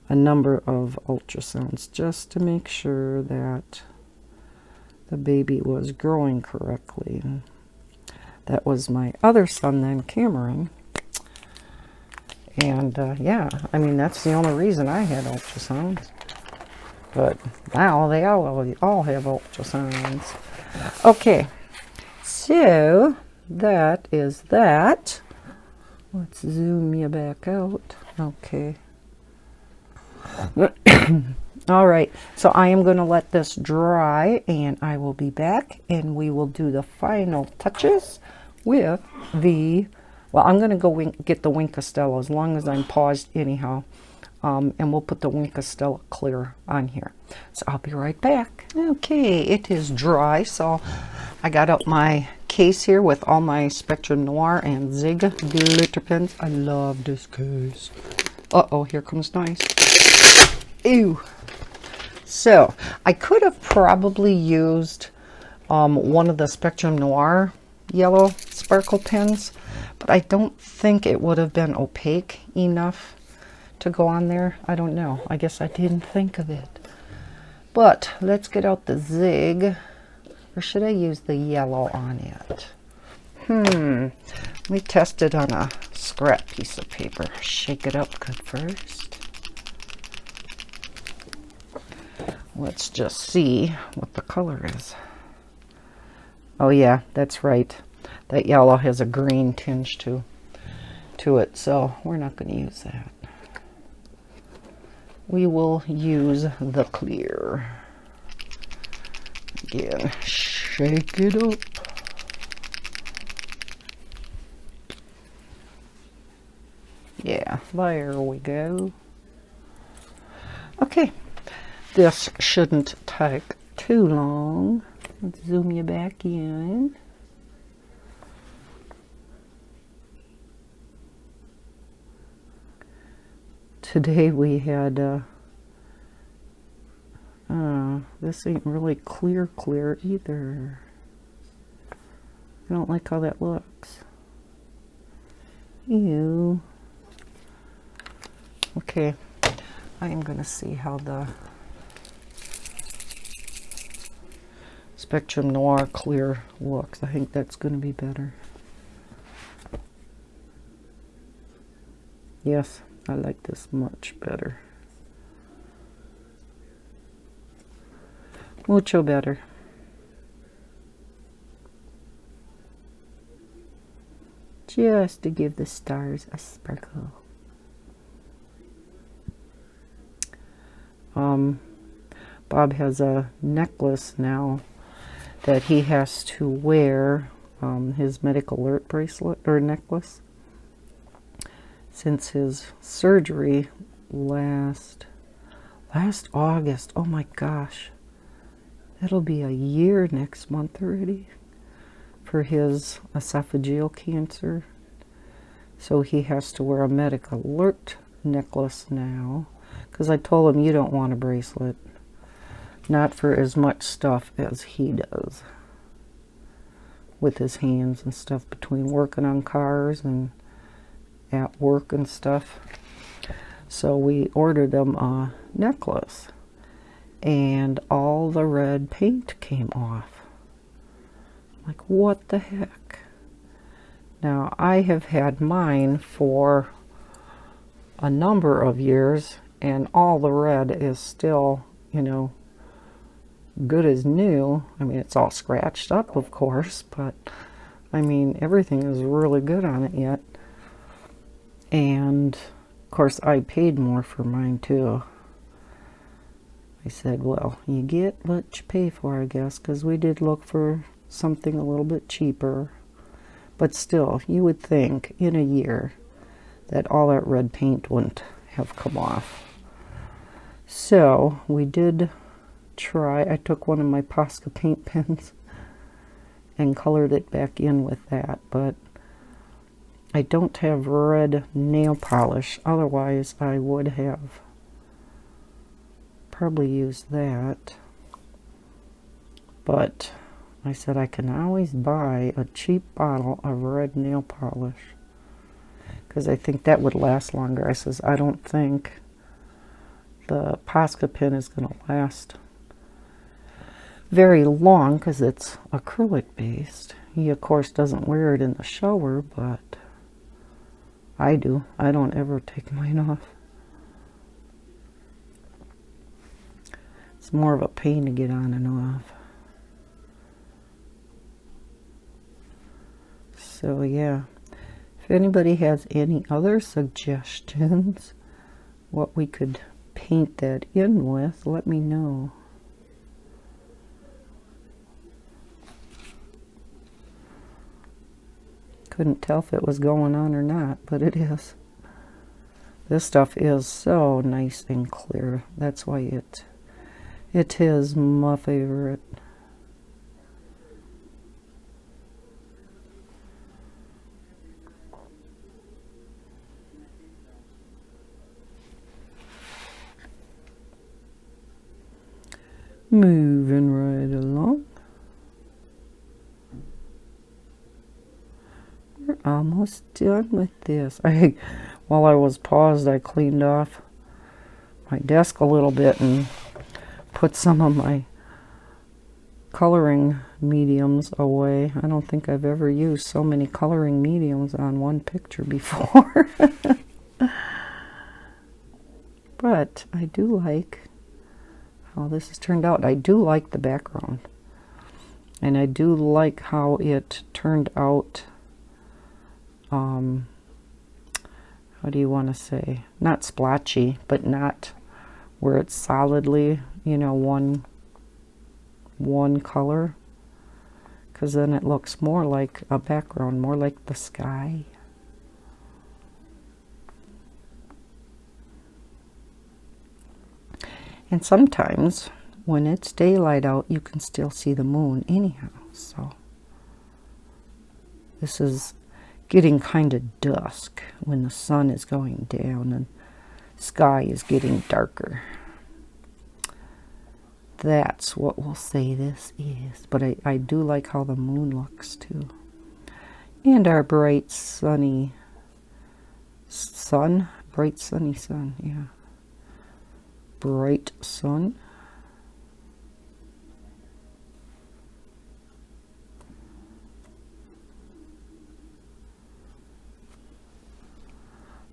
a number of ultrasounds just to make sure that the baby was growing correctly. And that was my other son then, Cameron. And yeah, I mean, that's the only reason I had ultrasounds. But now they all have ultrasounds. Okay, so that is that. Let's zoom you back out. Okay. All right, so I am going to let this dry, and I will be back, and we will do the final touches with the, well, I'm going to go get the Wink Costello as long as I'm paused anyhow, and we'll put the Wink Costello clear on here. So I'll be right back. Okay, it is dry, so I got up my case here with all my Spectrum Noir and Zig glitter pens. I love this case. Uh-oh, here comes noise. Ew. So, I could have probably used one of the Spectrum Noir yellow sparkle pens, but I don't think it would have been opaque enough to go on there. I don't know. I guess I didn't think of it. But let's get out the Zig. Or should I use the yellow on it? Let me test it on a scrap piece of paper. Shake it up good first. Let's just see what the color is. Oh yeah, that's right. That yellow has a green tinge to it, so we're not going to use that. We will use the clear. Again, shake it up. Yeah, there we go. Okay, this shouldn't take too long. Let's zoom you back in. Today we had, this ain't really clear either. I don't like how that looks. Ew. Okay, I am going to see how the Spectrum Noir clear looks. I think that's going to be better. Yes, I like this much better. Mucho better. Just to give the stars a sparkle. Bob has a necklace now that he has to wear, his medical alert bracelet or necklace, since his surgery last August. Oh my gosh, it'll be a year next month already for his esophageal cancer. So he has to wear a medical alert necklace now, because I told him you don't want a bracelet. Not for as much stuff as he does with his hands and stuff, between working on cars and at work and stuff. So we ordered them a necklace, and all the red paint came off. Like, what the heck? Now, I have had mine for a number of years, and all the red is still, you know, good as new. I mean, it's all scratched up, of course, but I mean, everything is really good on it yet. And of course, I paid more for mine too. I said, well, you get what you pay for, I guess, because we did look for something a little bit cheaper. But still, you would think in a year that all that red paint wouldn't have come off. So we did try. I took one of my Posca paint pens and colored it back in with that, but I don't have red nail polish. Otherwise, I would have probably used that. But I said I can always buy a cheap bottle of red nail polish, because I think that would last longer. I says, I don't think the Posca pen is going to last very long because it's acrylic based. He, of course, doesn't wear it in the shower, but I do. I don't ever take mine off. It's more of a pain to get on and off. So yeah, if anybody has any other suggestions what we could paint that in with, let me know. Couldn't tell if it was going on or not, but it is. This stuff is so nice and clear. That's why it is my favorite. Moving right along. We're almost done with this. While I was paused, I cleaned off my desk a little bit and put some of my coloring mediums away. I don't think I've ever used so many coloring mediums on one picture before. But I do like how this has turned out. I do like the background. And I do like how it turned out, how do you want to say? Not splotchy, but not where it's solidly, you know, one color. Because then it looks more like a background, more like the sky. And sometimes when it's daylight out, you can still see the moon anyhow. So this is getting kind of dusk when the sun is going down and sky is getting darker. That's what we'll say this is. But I do like how the moon looks too. And our bright sunny sun. Bright sunny sun, yeah. Bright sun.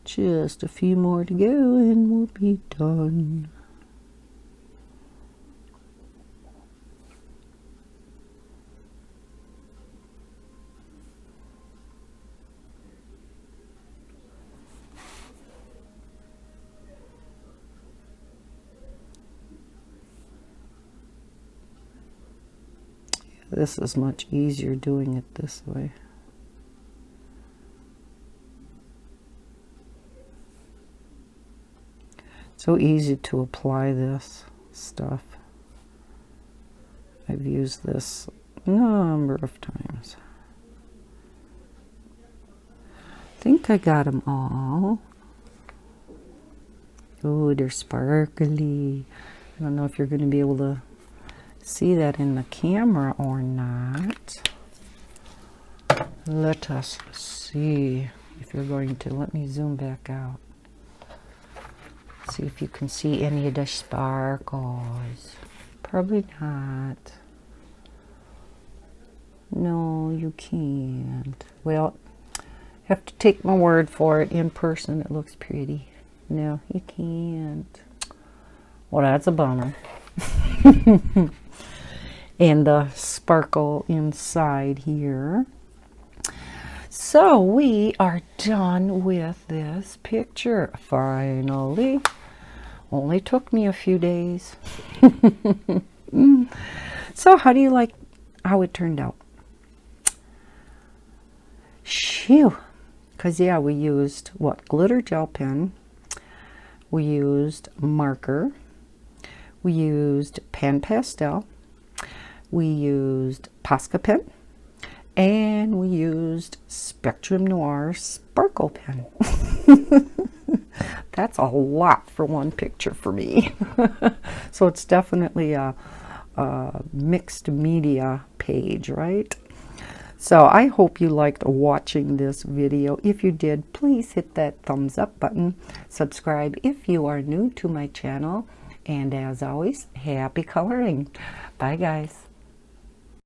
Just a few more to go and we'll be done. This is much easier doing it this way. So easy to apply this stuff. I've used this a number of times. I think I got them all. Oh, they're sparkly. I don't know if you're going to be able to see that in the camera or not. Let us see if you're going to. Let me zoom back out. See if you can see any of the sparkles. Probably not. No, you can't. Well, have to take my word for it. In person, it looks pretty. No, you can't. Well, that's a bummer. And the sparkle inside here. So we are done with this picture. Finally. Only took me a few days. So how do you like how it turned out? Phew. Because yeah, we used what? Glitter gel pen. We used marker. We used pan pastel. We used Posca pen. And we used Spectrum Noir sparkle pen. That's a lot for one picture for me. So it's definitely a mixed media page, right? So I hope you liked watching this video. If you did, please hit that thumbs up button. Subscribe if you are new to my channel. And as always, happy coloring. Bye, guys.